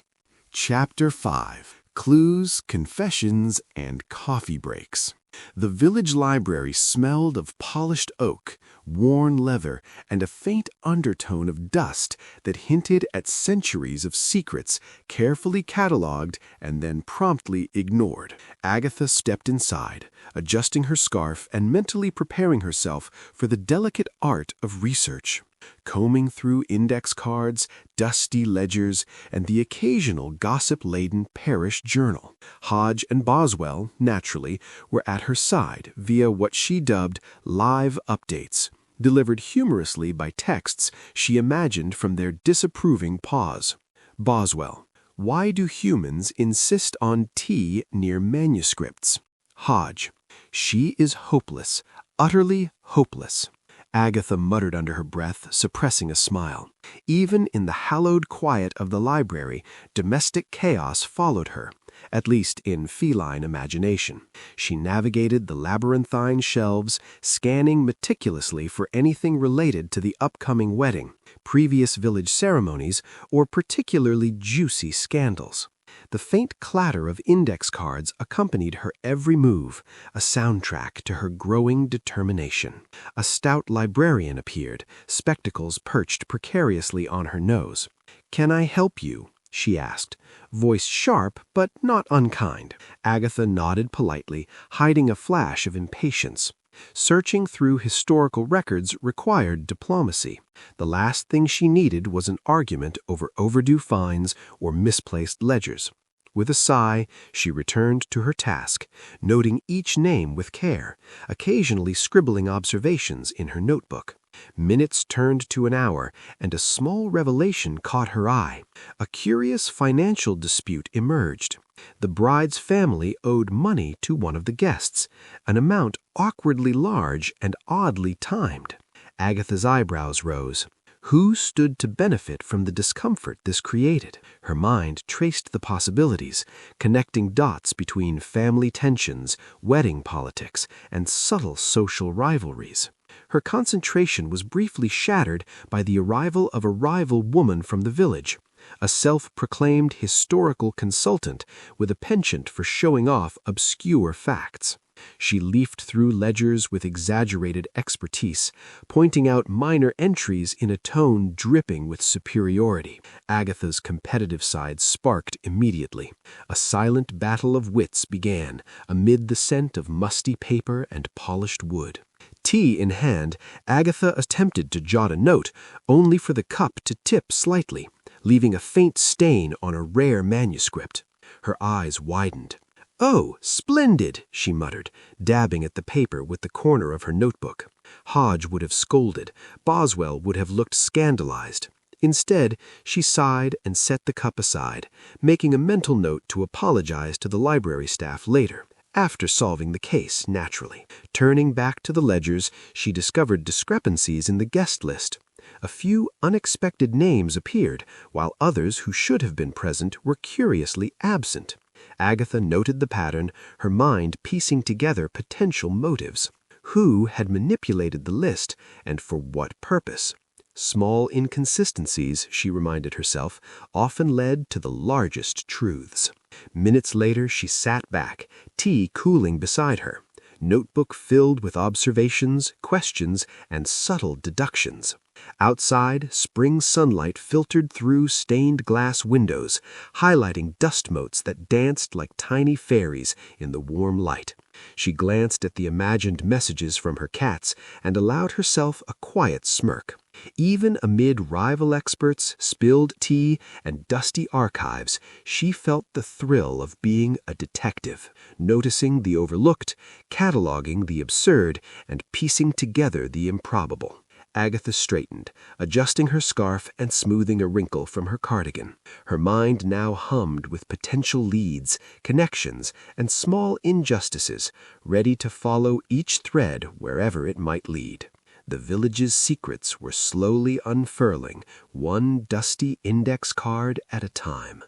Chapter 5. Clues, Confessions, and Coffee Breaks. The village library smelled of polished oak, worn leather, and a faint undertone of dust that hinted at centuries of secrets carefully catalogued and then promptly ignored. Agatha stepped inside, adjusting her scarf and mentally preparing herself for the delicate art of research. Combing through index cards, dusty ledgers, and the occasional gossip-laden parish journal, Hodge and Boswell, naturally, were at her side via what she dubbed live updates, delivered humorously by texts she imagined from their disapproving paws. Boswell: why do humans insist on tea near manuscripts? Hodge: she is hopeless, utterly hopeless. Agatha muttered under her breath, suppressing a smile. Even in the hallowed quiet of the library, domestic chaos followed her, at least in feline imagination. She navigated the labyrinthine shelves, scanning meticulously for anything related to the upcoming wedding, previous village ceremonies, or particularly juicy scandals. The faint clatter of index cards accompanied her every move, a soundtrack to her growing determination. A stout librarian appeared, spectacles perched precariously on her nose. "Can I help you?" she asked, voice sharp but not unkind. Agatha nodded politely, hiding a flash of impatience. Searching through historical records required diplomacy. The last thing she needed was an argument over overdue fines or misplaced ledgers. With a sigh, she returned to her task, noting each name with care, occasionally scribbling observations in her notebook. Minutes turned to an hour, and a small revelation caught her eye. A curious financial dispute emerged. The bride's family owed money to one of the guests, an amount awkwardly large and oddly timed. Agatha's eyebrows rose. Who stood to benefit from the discomfort this created? Her mind traced the possibilities, connecting dots between family tensions, wedding politics, and subtle social rivalries. Her concentration was briefly shattered by the arrival of a rival woman from the village, a self-proclaimed historical consultant with a penchant for showing off obscure facts. She leafed through ledgers with exaggerated expertise, pointing out minor entries in a tone dripping with superiority. Agatha's competitive side sparked immediately. A silent battle of wits began, amid the scent of musty paper and polished wood. Tea in hand, Agatha attempted to jot a note, only for the cup to tip slightly, leaving a faint stain on a rare manuscript. Her eyes widened. "Oh, splendid," she muttered, dabbing at the paper with the corner of her notebook. Hodge would have scolded. Boswell would have looked scandalized. Instead, she sighed and set the cup aside, making a mental note to apologize to the library staff later, after solving the case, naturally. Turning back to the ledgers, she discovered discrepancies in the guest list. A few unexpected names appeared, while others who should have been present were curiously absent. Agatha noted the pattern, her mind piecing together potential motives. Who had manipulated the list, and for what purpose? Small inconsistencies, she reminded herself, often led to the largest truths. Minutes later, she sat back, tea cooling beside her, notebook filled with observations, questions, and subtle deductions. Outside, spring sunlight filtered through stained glass windows, highlighting dust motes that danced like tiny fairies in the warm light. She glanced at the imagined messages from her cats and allowed herself a quiet smirk. Even amid rival experts, spilled tea, and dusty archives, she felt the thrill of being a detective, noticing the overlooked, cataloging the absurd, and piecing together the improbable. Agatha straightened, adjusting her scarf and smoothing a wrinkle from her cardigan. Her mind now hummed with potential leads, connections, and small injustices, ready to follow each thread wherever it might lead. The village's secrets were slowly unfurling, one dusty index card at a time.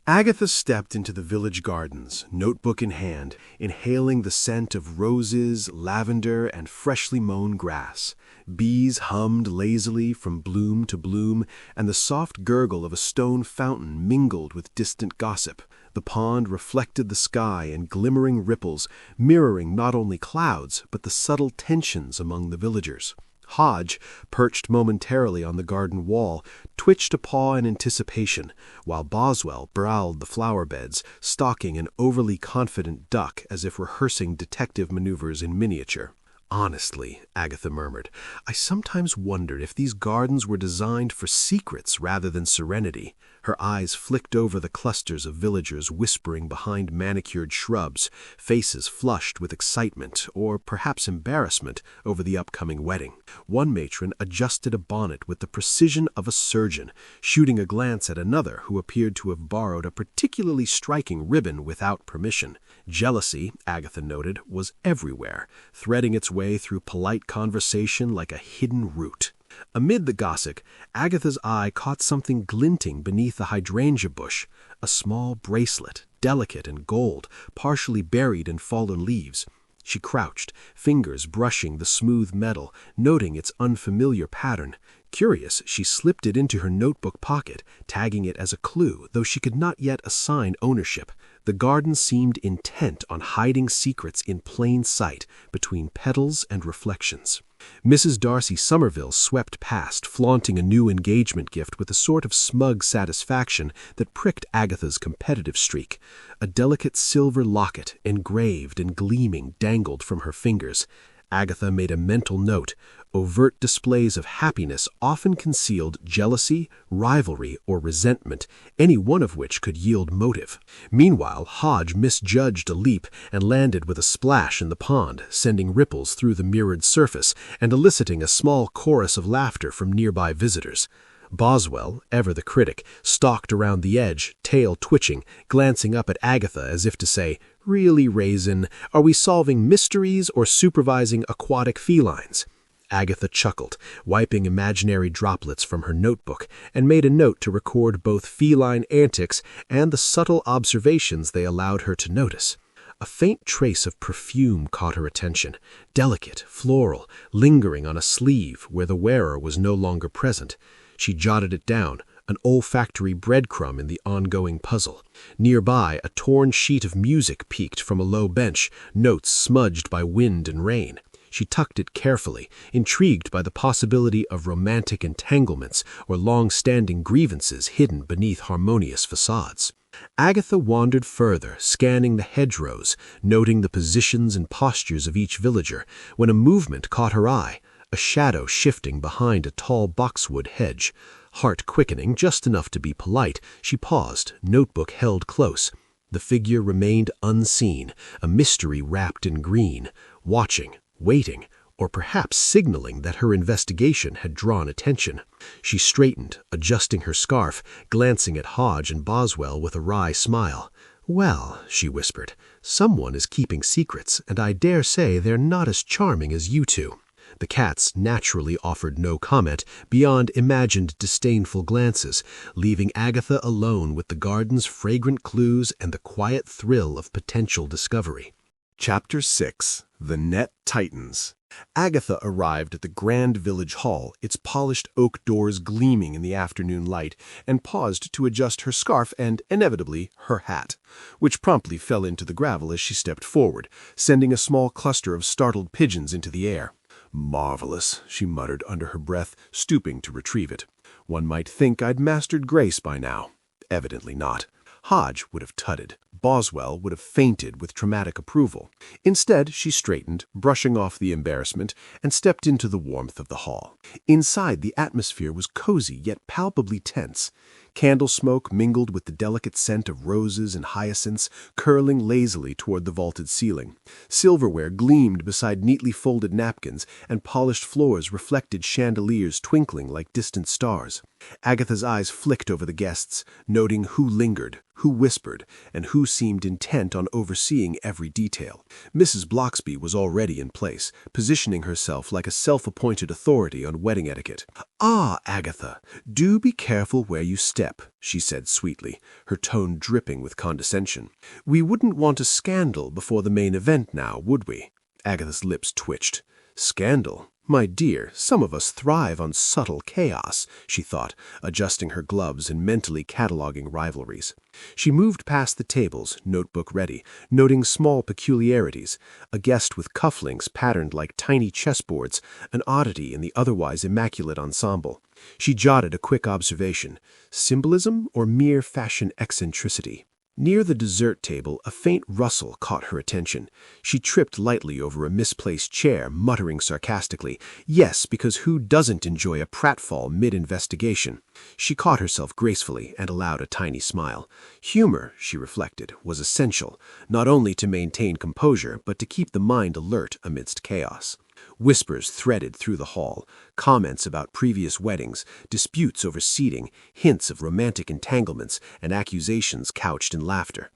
Agatha stepped into the village gardens, notebook in hand, inhaling the scent of roses, lavender, and freshly mown grass. Bees hummed lazily from bloom to bloom, and the soft gurgle of a stone fountain mingled with distant gossip. The pond reflected the sky in glimmering ripples, mirroring not only clouds, but the subtle tensions among the villagers. Hodge, perched momentarily on the garden wall, twitched a paw in anticipation, while Boswell prowled the flower beds, stalking an overly confident duck as if rehearsing detective maneuvers in miniature. "Honestly," Agatha murmured, "I sometimes wondered if these gardens were designed for secrets rather than serenity." Her eyes flicked over the clusters of villagers whispering behind manicured shrubs, faces flushed with excitement or perhaps embarrassment over the upcoming wedding. One matron adjusted a bonnet with the precision of a surgeon, shooting a glance at another who appeared to have borrowed a particularly striking ribbon without permission. Jealousy, Agatha noted, was everywhere, threading its way through polite conversation like a hidden root. Amid the gossip, Agatha's eye caught something glinting beneath the hydrangea bush, a small bracelet, delicate and gold, partially buried in fallen leaves. She crouched, fingers brushing the smooth metal, noting its unfamiliar pattern. Curious, she slipped it into her notebook pocket, tagging it as a clue, though she could not yet assign ownership. The garden seemed intent on hiding secrets in plain sight between petals and reflections. Mrs. Darcy Somerville swept past, flaunting a new engagement gift with a sort of smug satisfaction that pricked Agatha's competitive streak. A delicate silver locket, engraved and gleaming, dangled from her fingers. Agatha made a mental note. Overt displays of happiness often concealed jealousy, rivalry, or resentment, any one of which could yield motive. Meanwhile, Hodge misjudged a leap and landed with a splash in the pond, sending ripples through the mirrored surface and eliciting a small chorus of laughter from nearby visitors. Boswell, ever the critic, stalked around the edge, tail twitching, glancing up at Agatha as if to say, "Really, Raisin, are we solving mysteries or supervising aquatic felines?" Agatha chuckled, wiping imaginary droplets from her notebook, and made a note to record both feline antics and the subtle observations they allowed her to notice. A faint trace of perfume caught her attention, delicate, floral, lingering on a sleeve where the wearer was no longer present. She jotted it down, an olfactory breadcrumb in the ongoing puzzle. Nearby, a torn sheet of music peeked from a low bench, notes smudged by wind and rain. She tucked it carefully, intrigued by the possibility of romantic entanglements or long-standing grievances hidden beneath harmonious facades. Agatha wandered further, scanning the hedgerows, noting the positions and postures of each villager, when a movement caught her eye, a shadow shifting behind a tall boxwood hedge. Heart quickening just enough to be polite, she paused, notebook held close. The figure remained unseen, a mystery wrapped in green, watching, waiting, or perhaps signaling that her investigation had drawn attention. She straightened, adjusting her scarf, glancing at Hodge and Boswell with a wry smile. "Well," she whispered, "someone is keeping secrets, and I dare say they're not as charming as you two." The cats naturally offered no comment beyond imagined disdainful glances, leaving Agatha alone with the garden's fragrant clues and the quiet thrill of potential discovery. Chapter 6. The Net Tightens. Agatha arrived at the grand village hall, its polished oak doors gleaming in the afternoon light, and paused to adjust her scarf and, inevitably, her hat, which promptly fell into the gravel as she stepped forward, sending a small cluster of startled pigeons into the air. "Marvelous," she muttered under her breath, stooping to retrieve it. "One might think I'd mastered grace by now. Evidently not." Hodge would have tutted. Boswell would have fainted with traumatic approval. Instead, she straightened, brushing off the embarrassment, and stepped into the warmth of the hall. Inside, the atmosphere was cozy yet palpably tense. Candle smoke mingled with the delicate scent of roses and hyacinths, curling lazily toward the vaulted ceiling. Silverware gleamed beside neatly folded napkins, and polished floors reflected chandeliers twinkling like distant stars. Agatha's eyes flicked over the guests, noting who lingered, who whispered, and who seemed intent on overseeing every detail. Mrs. Bloxby was already in place, positioning herself like a self-appointed authority on wedding etiquette. "Ah, Agatha, do be careful where you step," she said sweetly, her tone dripping with condescension. "We wouldn't want a scandal before the main event now, would we?" Agatha's lips twitched. Scandal? My dear, some of us thrive on subtle chaos, she thought, adjusting her gloves and mentally cataloging rivalries. She moved past the tables, notebook ready, noting small peculiarities, a guest with cufflinks patterned like tiny chessboards, an oddity in the otherwise immaculate ensemble. She jotted a quick observation: symbolism or mere fashion eccentricity? Near the dessert table, a faint rustle caught her attention. She tripped lightly over a misplaced chair, muttering sarcastically, "Yes, because who doesn't enjoy a pratfall mid-investigation?" She caught herself gracefully and allowed a tiny smile. Humor, she reflected, was essential, not only to maintain composure, but to keep the mind alert amidst chaos. Whispers threaded through the hall, comments about previous weddings, disputes over seating, hints of romantic entanglements, and accusations couched in laughter.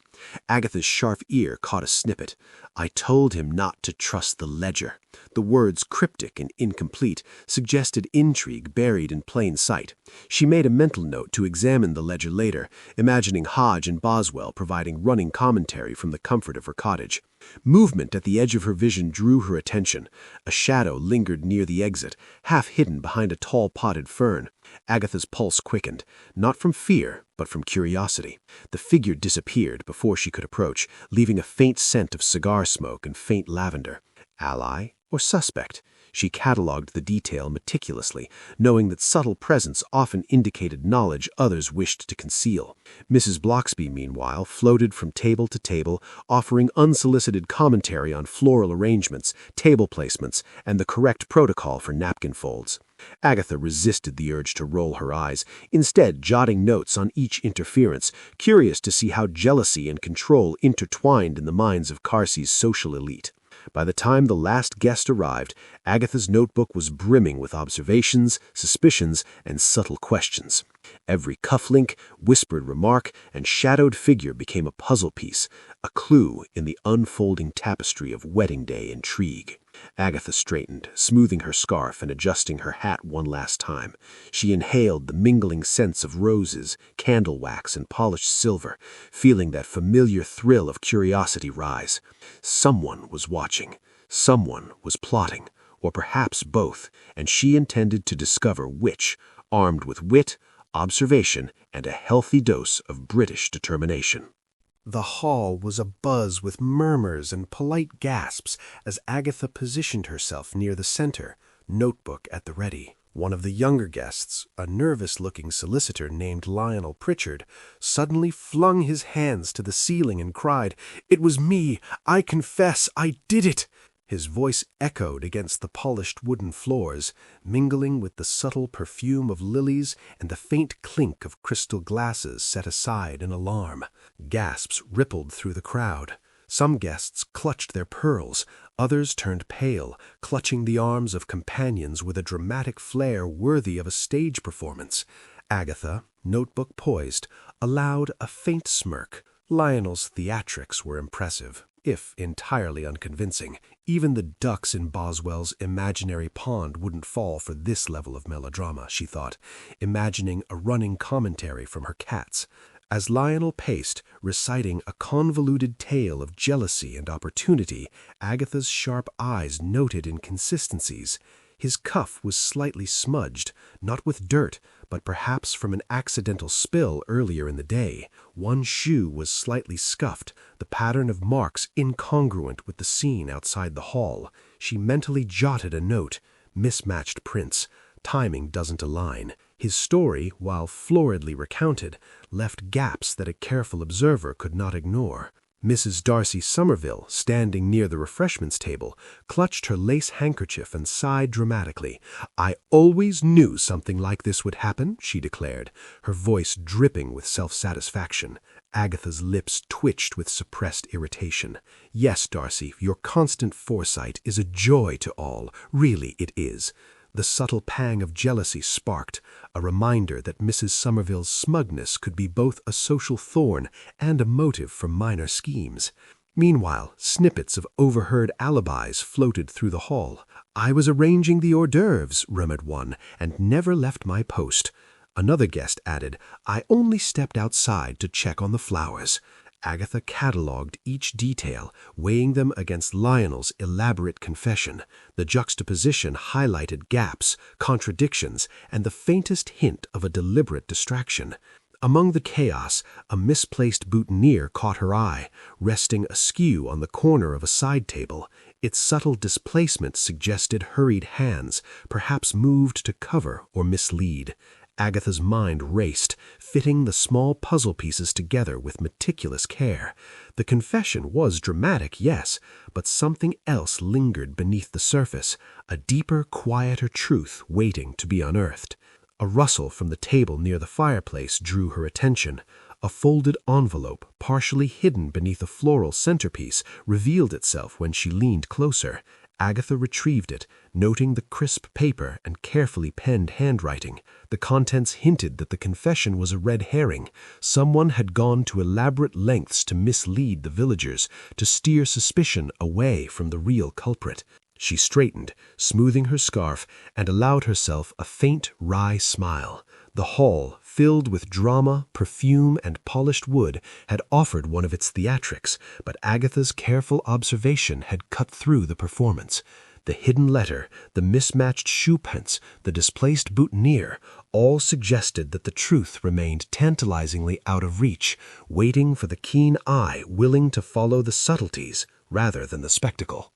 Agatha's sharp ear caught a snippet. "I told him not to trust the ledger." The words, cryptic and incomplete, suggested intrigue buried in plain sight. She made a mental note to examine the ledger later, imagining Hodge and Boswell providing running commentary from the comfort of her cottage. Movement at the edge of her vision drew her attention. A shadow lingered near the exit, half hidden behind a tall potted fern. Agatha's pulse quickened, not from fear, but from curiosity. The figure disappeared before she could approach, leaving a faint scent of cigar smoke and faint lavender. Ally or suspect? She catalogued the detail meticulously, knowing that subtle presence often indicated knowledge others wished to conceal. Mrs. Bloxby, meanwhile, floated from table to table, offering unsolicited commentary on floral arrangements, table placements, and the correct protocol for napkin folds. Agatha resisted the urge to roll her eyes, instead jotting notes on each interference, curious to see how jealousy and control intertwined in the minds of Carsey's social elite. By the time the last guest arrived, Agatha's notebook was brimming with observations, suspicions, and subtle questions. Every cufflink, whispered remark, and shadowed figure became a puzzle piece, a clue in the unfolding tapestry of wedding day intrigue. Agatha straightened, smoothing her scarf and adjusting her hat one last time. She inhaled the mingling scents of roses, candle wax, and polished silver, feeling that familiar thrill of curiosity rise. Someone was watching. Someone was plotting, or perhaps both, and she intended to discover which, armed with wit, observation, and a healthy dose of British determination. The hall was abuzz with murmurs and polite gasps as Agatha positioned herself near the center, notebook at the ready. One of the younger guests, a nervous-looking solicitor named Lionel Pritchard, suddenly flung his hands to the ceiling and cried, "It was me! I confess, I did it!" His voice echoed against the polished wooden floors, mingling with the subtle perfume of lilies and the faint clink of crystal glasses set aside in alarm. Gasps rippled through the crowd. Some guests clutched their pearls, others turned pale, clutching the arms of companions with a dramatic flair worthy of a stage performance. Agatha, notebook poised, allowed a faint smirk. Lionel's theatrics were impressive, if entirely unconvincing. Even the ducks in Boswell's imaginary pond wouldn't fall for this level of melodrama, she thought, imagining a running commentary from her cats. As Lionel paced, reciting a convoluted tale of jealousy and opportunity, Agatha's sharp eyes noted inconsistencies. His cuff was slightly smudged, not with dirt, but perhaps from an accidental spill earlier in the day. One shoe was slightly scuffed, the pattern of marks incongruent with the scene outside the hall. She mentally jotted a note: mismatched prints. Timing doesn't align. His story, while floridly recounted, left gaps that a careful observer could not ignore. Mrs. Darcy Somerville, standing near the refreshments table, clutched her lace handkerchief and sighed dramatically. "I always knew something like this would happen," she declared, her voice dripping with self-satisfaction. Agatha's lips twitched with suppressed irritation. "Yes, Darcy, your constant foresight is a joy to all. Really it is." The subtle pang of jealousy sparked, a reminder that Mrs. Somerville's smugness could be both a social thorn and a motive for minor schemes. Meanwhile, snippets of overheard alibis floated through the hall. "I was arranging the hors d'oeuvres," rumoured one, "and never left my post." Another guest added, "I only stepped outside to check on the flowers." Agatha catalogued each detail, weighing them against Lionel's elaborate confession. The juxtaposition highlighted gaps, contradictions, and the faintest hint of a deliberate distraction. Among the chaos, a misplaced boutonniere caught her eye, resting askew on the corner of a side table. Its subtle displacement suggested hurried hands, perhaps moved to cover or mislead. Agatha's mind raced, fitting the small puzzle pieces together with meticulous care. The confession was dramatic, yes, but something else lingered beneath the surface, a deeper, quieter truth waiting to be unearthed. A rustle from the table near the fireplace drew her attention. A folded envelope, partially hidden beneath a floral centerpiece, revealed itself when she leaned closer. Agatha retrieved it, noting the crisp paper and carefully penned handwriting. The contents hinted that the confession was a red herring. Someone had gone to elaborate lengths to mislead the villagers, to steer suspicion away from the real culprit. She straightened, smoothing her scarf, and allowed herself a faint, wry smile. The hall, filled with drama, perfume, and polished wood, had offered one of its theatrics, but Agatha's careful observation had cut through the performance. The hidden letter, the mismatched shoe prints, the displaced boutonniere, all suggested that the truth remained tantalizingly out of reach, waiting for the keen eye willing to follow the subtleties rather than the spectacle.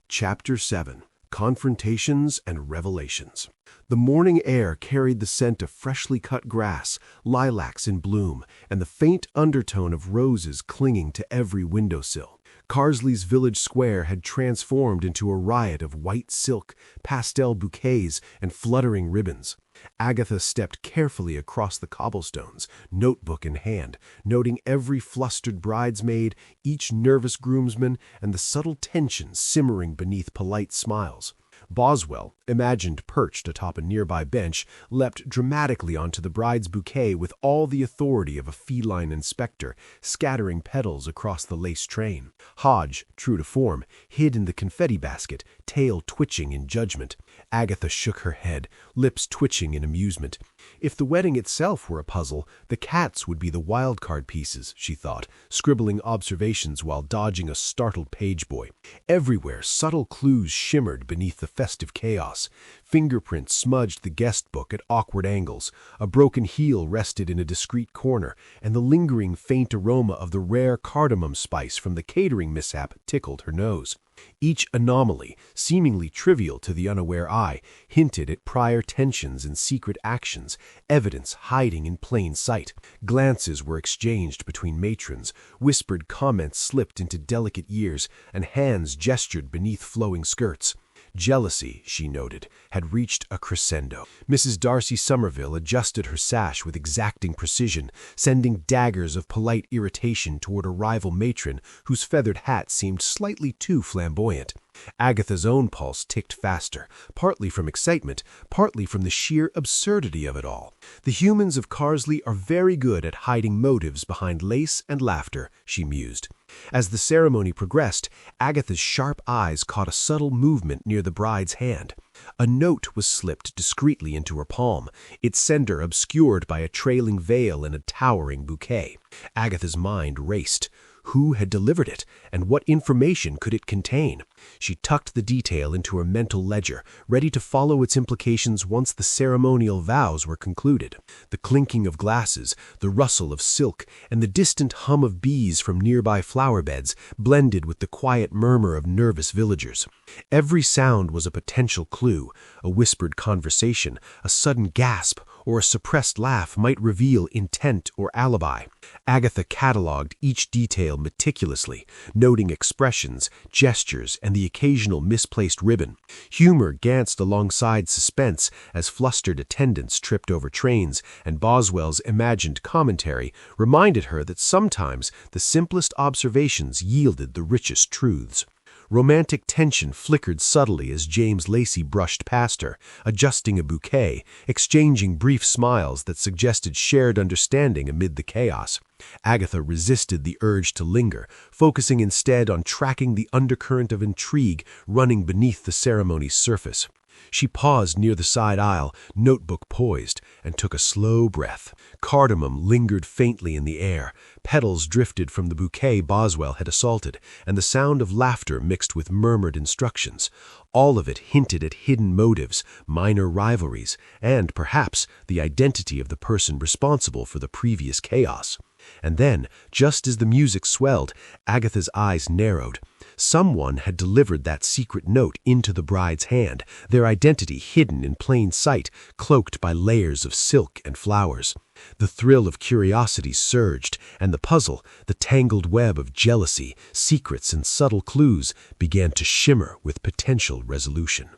Chapter 7. Confrontations and Revelations. The morning air carried the scent of freshly cut grass, lilacs in bloom, and the faint undertone of roses clinging to every windowsill. Carsley's village square had transformed into a riot of white silk, pastel bouquets, and fluttering ribbons. Agatha stepped carefully across the cobblestones, notebook in hand, noting every flustered bridesmaid, each nervous groomsman, and the subtle tension simmering beneath polite smiles. Boswell, imagined perched atop a nearby bench, leapt dramatically onto the bride's bouquet with all the authority of a feline inspector, scattering petals across the lace train. Hodge, true to form, hid in the confetti basket, tail twitching in judgment. Agatha shook her head, lips twitching in amusement. If the wedding itself were a puzzle, the cats would be the wild-card pieces, she thought, scribbling observations while dodging a startled page boy. Everywhere subtle clues shimmered beneath the festive chaos. Fingerprints smudged the guest book at awkward angles, a broken heel rested in a discreet corner, and the lingering faint aroma of the rare cardamom spice from the catering mishap tickled her nose. Each anomaly, seemingly trivial to the unaware eye, hinted at prior tensions and secret actions, evidence hiding in plain sight. Glances were exchanged between matrons, whispered comments slipped into delicate ears, and hands gestured beneath flowing skirts. Jealousy, she noted, had reached a crescendo. Mrs. Darcy Somerville adjusted her sash with exacting precision, sending daggers of polite irritation toward a rival matron whose feathered hat seemed slightly too flamboyant. Agatha's own pulse ticked faster, partly from excitement, partly from the sheer absurdity of it all. The humans of Carsley are very good at hiding motives behind lace and laughter, she mused. As the ceremony progressed, Agatha's sharp eyes caught a subtle movement near the bride's hand. A note was slipped discreetly into her palm, its sender obscured by a trailing veil and a towering bouquet. Agatha's mind raced. Who had delivered it, and what information could it contain? She tucked the detail into her mental ledger, ready to follow its implications once the ceremonial vows were concluded. The clinking of glasses, the rustle of silk, and the distant hum of bees from nearby flower beds blended with the quiet murmur of nervous villagers. Every sound was a potential clue. A whispered conversation, a sudden gasp, or a suppressed laugh might reveal intent or alibi. Agatha catalogued each detail meticulously, noting expressions, gestures, and the occasional misplaced ribbon. Humor danced alongside suspense as flustered attendants tripped over trains, and Boswell's imagined commentary reminded her that sometimes the simplest observations yielded the richest truths. Romantic tension flickered subtly as James Lacey brushed past her, adjusting a bouquet, exchanging brief smiles that suggested shared understanding amid the chaos. Agatha resisted the urge to linger, focusing instead on tracking the undercurrent of intrigue running beneath the ceremony's surface. She paused near the side aisle, notebook poised, and took a slow breath. Cardamom lingered faintly in the air, petals drifted from the bouquet Boswell had assaulted, and the sound of laughter mixed with murmured instructions. All of it hinted at hidden motives, minor rivalries, and, perhaps, the identity of the person responsible for the previous chaos. And then, just as the music swelled, Agatha's eyes narrowed. Someone had delivered that secret note into the bride's hand, their identity hidden in plain sight, cloaked by layers of silk and flowers. The thrill of curiosity surged, and the puzzle, the tangled web of jealousy, secrets, and subtle clues, began to shimmer with potential resolution.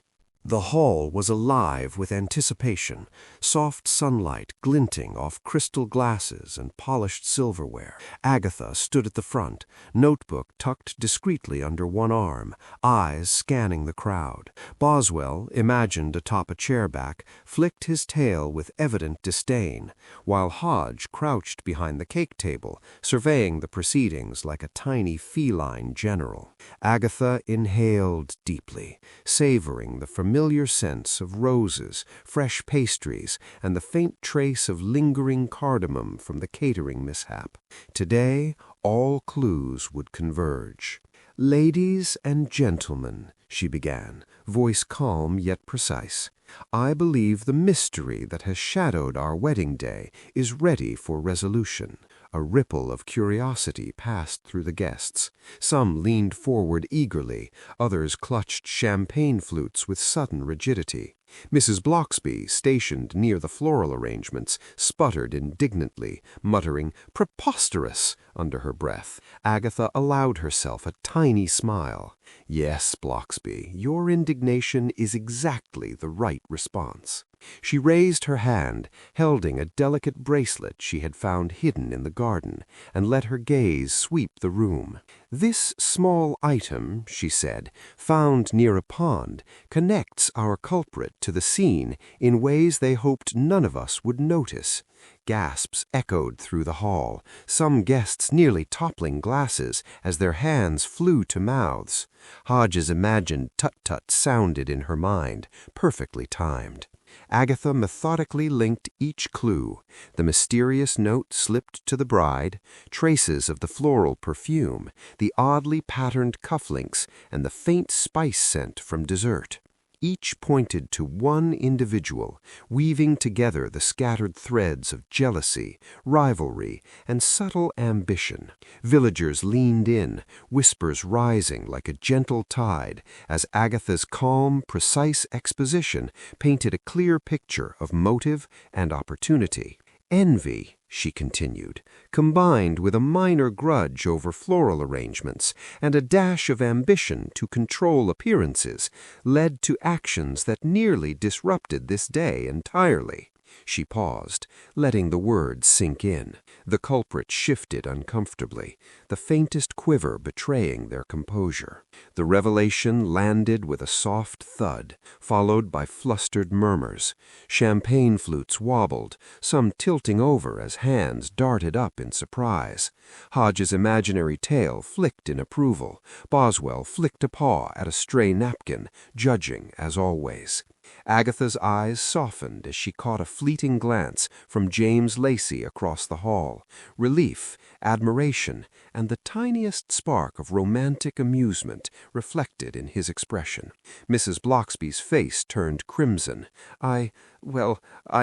The hall was alive with anticipation, soft sunlight glinting off crystal glasses and polished silverware. Agatha stood at the front, notebook tucked discreetly under one arm, eyes scanning the crowd. Boswell, imagined atop a chairback, flicked his tail with evident disdain, while Hodge crouched behind the cake table, surveying the proceedings like a tiny feline general. Agatha inhaled deeply, savoring the familiar sense of roses, fresh pastries, and the faint trace of lingering cardamom from the catering mishap. Today, all clues would converge. "Ladies and gentlemen," she began, voice calm yet precise, "I believe the mystery that has shadowed our wedding day is ready for resolution." A ripple of curiosity passed through the guests. Some leaned forward eagerly, others clutched champagne flutes with sudden rigidity. Mrs. Bloxby, stationed near the floral arrangements, sputtered indignantly, muttering "preposterous" under her breath. Agatha allowed herself a tiny smile. "Yes, Bloxby, your indignation is exactly the right response." She raised her hand, holding a delicate bracelet she had found hidden in the garden, and let her gaze sweep the room. "This small item," she said, "found near a pond, connects our culprit to the scene in ways they hoped none of us would notice." Gasps echoed through the hall, some guests nearly toppling glasses as their hands flew to mouths. Hodge's imagined tut-tut sounded in her mind, perfectly timed. Agatha methodically linked each clue. The mysterious note slipped to the bride, traces of the floral perfume, the oddly patterned cufflinks, and the faint spice scent from dessert. Each pointed to one individual, weaving together the scattered threads of jealousy, rivalry, and subtle ambition. Villagers leaned in, whispers rising like a gentle tide, as Agatha's calm, precise exposition painted a clear picture of motive and opportunity. "Envy," she continued, "combined with a minor grudge over floral arrangements and a dash of ambition to control appearances, led to actions that nearly disrupted this day entirely." She paused, letting the words sink in. The culprit shifted uncomfortably, the faintest quiver betraying their composure. The revelation landed with a soft thud, followed by flustered murmurs. Champagne flutes wobbled, some tilting over as hands darted up in surprise. Hodge's imaginary tail flicked in approval. Boswell flicked a paw at a stray napkin, judging as always. Agatha's eyes softened as she caught a fleeting glance from James Lacey across the hall. Relief, admiration, and the tiniest spark of romantic amusement reflected in his expression. Mrs. Bloxby's face turned crimson. I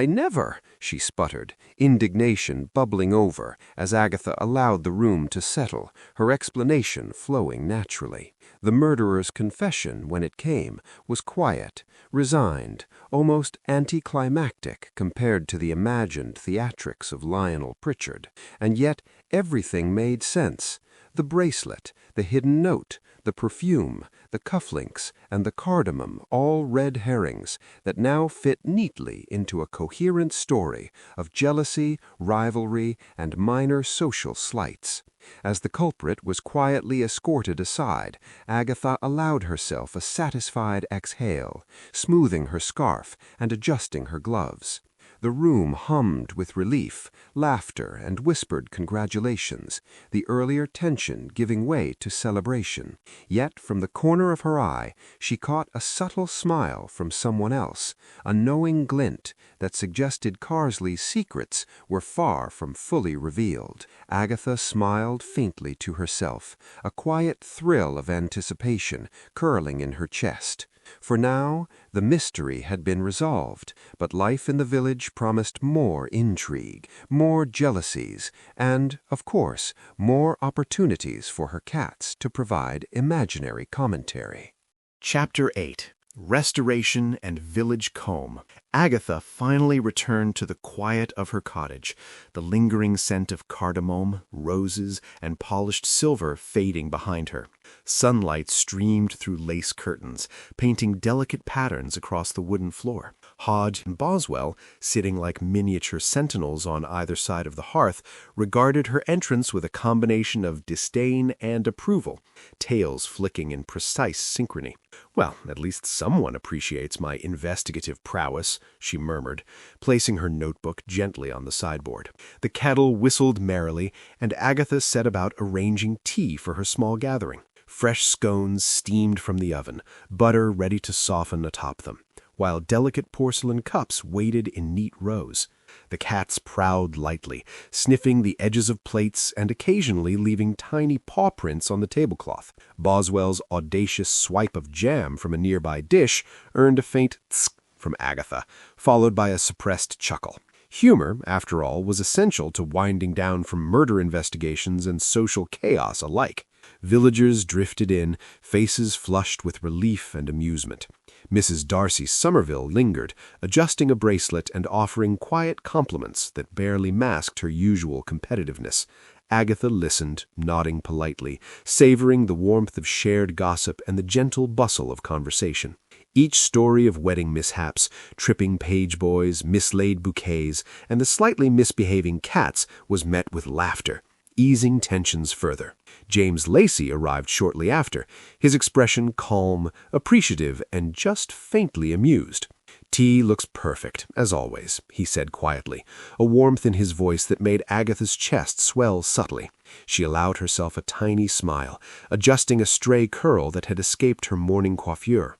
never," she sputtered, indignation bubbling over as Agatha allowed the room to settle, her explanation flowing naturally. The murderer's confession, when it came, was quiet, resigned, almost anticlimactic compared to the imagined theatrics of Lionel Pritchard, and yet everything made sense. The bracelet, the hidden note, the perfume, the cufflinks, and the cardamom, all red herrings that now fit neatly into a coherent story of jealousy, rivalry, and minor social slights. As the culprit was quietly escorted aside, Agatha allowed herself a satisfied exhale, smoothing her scarf and adjusting her gloves. The room hummed with relief, laughter, and whispered congratulations, the earlier tension giving way to celebration. Yet from the corner of her eye she caught a subtle smile from someone else, a knowing glint that suggested Carsley's secrets were far from fully revealed. Agatha smiled faintly to herself, a quiet thrill of anticipation curling in her chest. For now the mystery had been resolved, but life in the village promised more intrigue, more jealousies, and, of course, more opportunities for her cats to provide imaginary commentary. Chapter 8. Restoration and Village Comb. Agatha finally returned to the quiet of her cottage, the lingering scent of cardamom, roses, and polished silver fading behind her. Sunlight streamed through lace curtains, painting delicate patterns across the wooden floor. Hodge and Boswell, sitting like miniature sentinels on either side of the hearth, regarded her entrance with a combination of disdain and approval, tails flicking in precise synchrony. "Well, at least someone appreciates my investigative prowess," she murmured, placing her notebook gently on the sideboard. The kettle whistled merrily, and Agatha set about arranging tea for her small gathering. Fresh scones steamed from the oven, butter ready to soften atop them, while delicate porcelain cups waited in neat rows. The cats prowled lightly, sniffing the edges of plates and occasionally leaving tiny paw prints on the tablecloth. Boswell's audacious swipe of jam from a nearby dish earned a faint tsk from Agatha, followed by a suppressed chuckle. Humor, after all, was essential to winding down from murder investigations and social chaos alike. Villagers drifted in, faces flushed with relief and amusement. Mrs. Darcy Somerville lingered, adjusting a bracelet and offering quiet compliments that barely masked her usual competitiveness. Agatha listened, nodding politely, savoring the warmth of shared gossip and the gentle bustle of conversation. Each story of wedding mishaps, tripping page boys, mislaid bouquets, and the slightly misbehaving cats was met with laughter, easing tensions further. James Lacey arrived shortly after, his expression calm, appreciative, and just faintly amused. "Tea looks perfect, as always," he said quietly, a warmth in his voice that made Agatha's chest swell subtly. She allowed herself a tiny smile, adjusting a stray curl that had escaped her morning coiffure.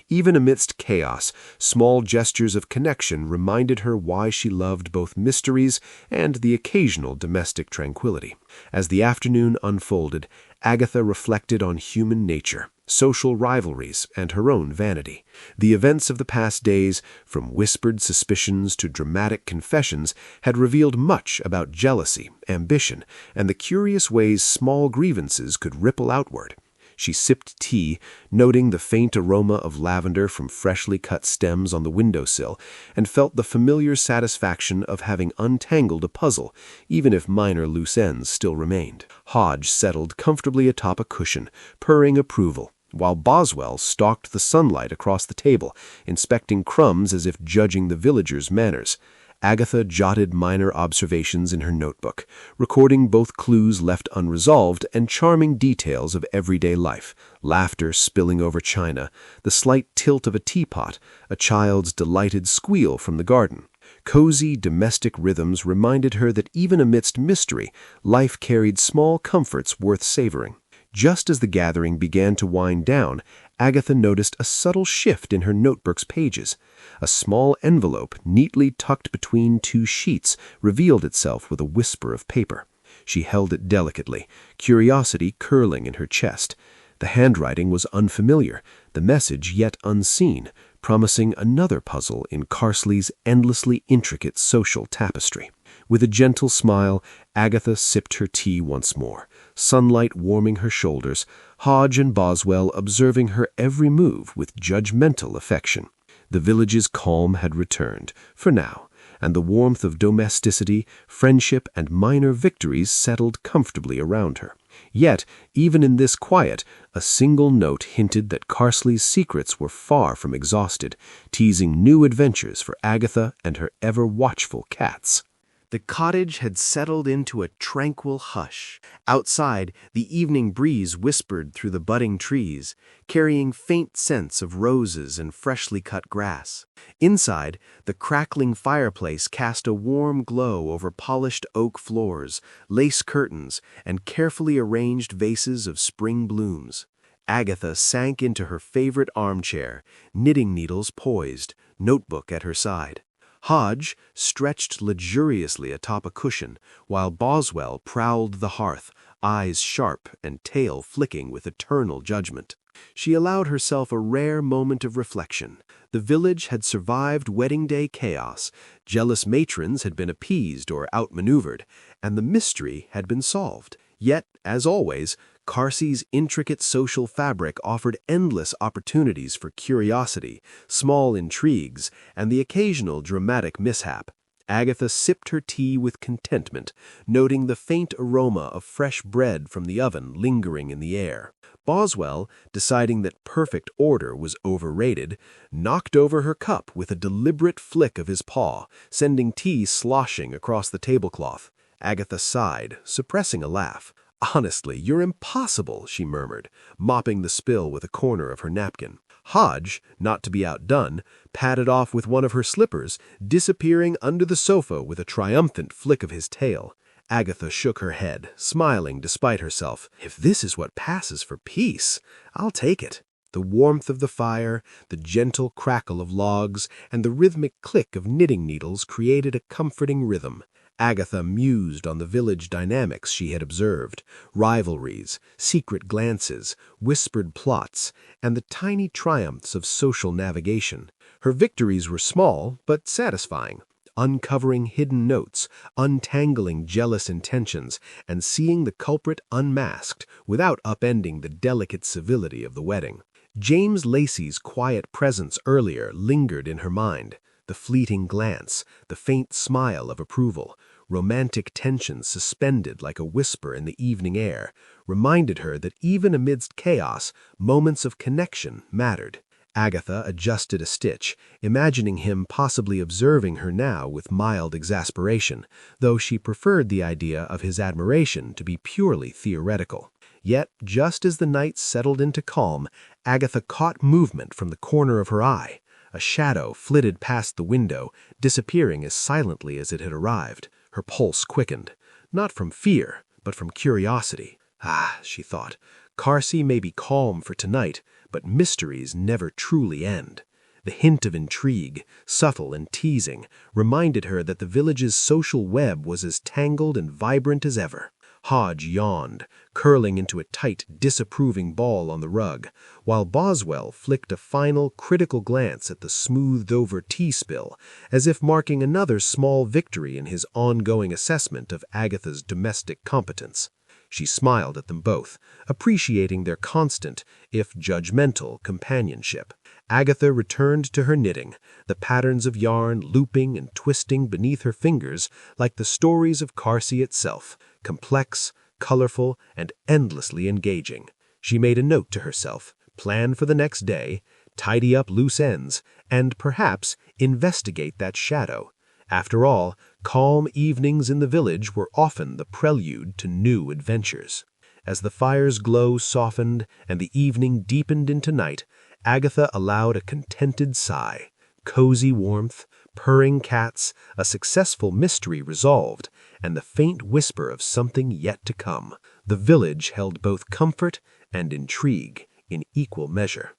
Even amidst chaos, small gestures of connection reminded her why she loved both mysteries and the occasional domestic tranquility. As the afternoon unfolded, Agatha reflected on human nature, social rivalries, and her own vanity. The events of the past days, from whispered suspicions to dramatic confessions, had revealed much about jealousy, ambition, and the curious ways small grievances could ripple outward. She sipped tea, noting the faint aroma of lavender from freshly cut stems on the windowsill, and felt the familiar satisfaction of having untangled a puzzle, even if minor loose ends still remained. Hodge settled comfortably atop a cushion, purring approval, while Boswell stalked the sunlight across the table, inspecting crumbs as if judging the villagers' manners. Agatha jotted minor observations in her notebook, recording both clues left unresolved and charming details of everyday life, laughter spilling over china, the slight tilt of a teapot, a child's delighted squeal from the garden. Cozy domestic rhythms reminded her that even amidst mystery, life carried small comforts worth savoring. Just as the gathering began to wind down, Agatha noticed a subtle shift in her notebook's pages. A small envelope, neatly tucked between two sheets, revealed itself with a whisper of paper. She held it delicately, curiosity curling in her chest. The handwriting was unfamiliar, the message yet unseen, promising another puzzle in Carsley's endlessly intricate social tapestry. With a gentle smile, Agatha sipped her tea once more, sunlight warming her shoulders, Hodge and Boswell observing her every move with judgmental affection. The village's calm had returned, for now, and the warmth of domesticity, friendship, and minor victories settled comfortably around her. Yet, even in this quiet, a single note hinted that Carsley's secrets were far from exhausted, teasing new adventures for Agatha and her ever-watchful cats. The cottage had settled into a tranquil hush. Outside, the evening breeze whispered through the budding trees, carrying faint scents of roses and freshly cut grass. Inside, the crackling fireplace cast a warm glow over polished oak floors, lace curtains, and carefully arranged vases of spring blooms. Agatha sank into her favorite armchair, knitting needles poised, notebook at her side. Hodge stretched luxuriously atop a cushion, while Boswell prowled the hearth, eyes sharp and tail flicking with eternal judgment. She allowed herself a rare moment of reflection. The village had survived wedding day chaos, jealous matrons had been appeased or outmaneuvered, and the mystery had been solved. Yet, as always, Carcey's intricate social fabric offered endless opportunities for curiosity, small intrigues, and the occasional dramatic mishap. Agatha sipped her tea with contentment, noting the faint aroma of fresh bread from the oven lingering in the air. Boswell, deciding that perfect order was overrated, knocked over her cup with a deliberate flick of his paw, sending tea sloshing across the tablecloth. Agatha sighed, suppressing a laugh. "Honestly, you're impossible," she murmured, mopping the spill with a corner of her napkin. Hodge, not to be outdone, padded off with one of her slippers, disappearing under the sofa with a triumphant flick of his tail. Agatha shook her head, smiling despite herself. "If this is what passes for peace, I'll take it." The warmth of the fire, the gentle crackle of logs, and the rhythmic click of knitting needles created a comforting rhythm. Agatha mused on the village dynamics she had observed, rivalries, secret glances, whispered plots, and the tiny triumphs of social navigation. Her victories were small, but satisfying, uncovering hidden notes, untangling jealous intentions, and seeing the culprit unmasked without upending the delicate civility of the wedding. James Lacey's quiet presence earlier lingered in her mind. The fleeting glance, the faint smile of approval, romantic tension suspended like a whisper in the evening air, reminded her that even amidst chaos, moments of connection mattered. Agatha adjusted a stitch, imagining him possibly observing her now with mild exasperation, though she preferred the idea of his admiration to be purely theoretical. Yet, just as the night settled into calm, Agatha caught movement from the corner of her eye. A shadow flitted past the window, disappearing as silently as it had arrived. Her pulse quickened, not from fear, but from curiosity. "Ah," she thought, "Carcey may be calm for tonight, but mysteries never truly end." The hint of intrigue, subtle and teasing, reminded her that the village's social web was as tangled and vibrant as ever. Hodge yawned, curling into a tight, disapproving ball on the rug, while Boswell flicked a final, critical glance at the smoothed-over tea spill, as if marking another small victory in his ongoing assessment of Agatha's domestic competence. She smiled at them both, appreciating their constant, if judgmental, companionship. Agatha returned to her knitting, the patterns of yarn looping and twisting beneath her fingers like the stories of Carcey itself, complex, colorful, and endlessly engaging. She made a note to herself, plan for the next day, tidy up loose ends, and perhaps investigate that shadow. After all, calm evenings in the village were often the prelude to new adventures. As the fire's glow softened and the evening deepened into night, Agatha allowed a contented sigh. Cozy warmth, purring cats, a successful mystery resolved, and the faint whisper of something yet to come. The village held both comfort and intrigue in equal measure.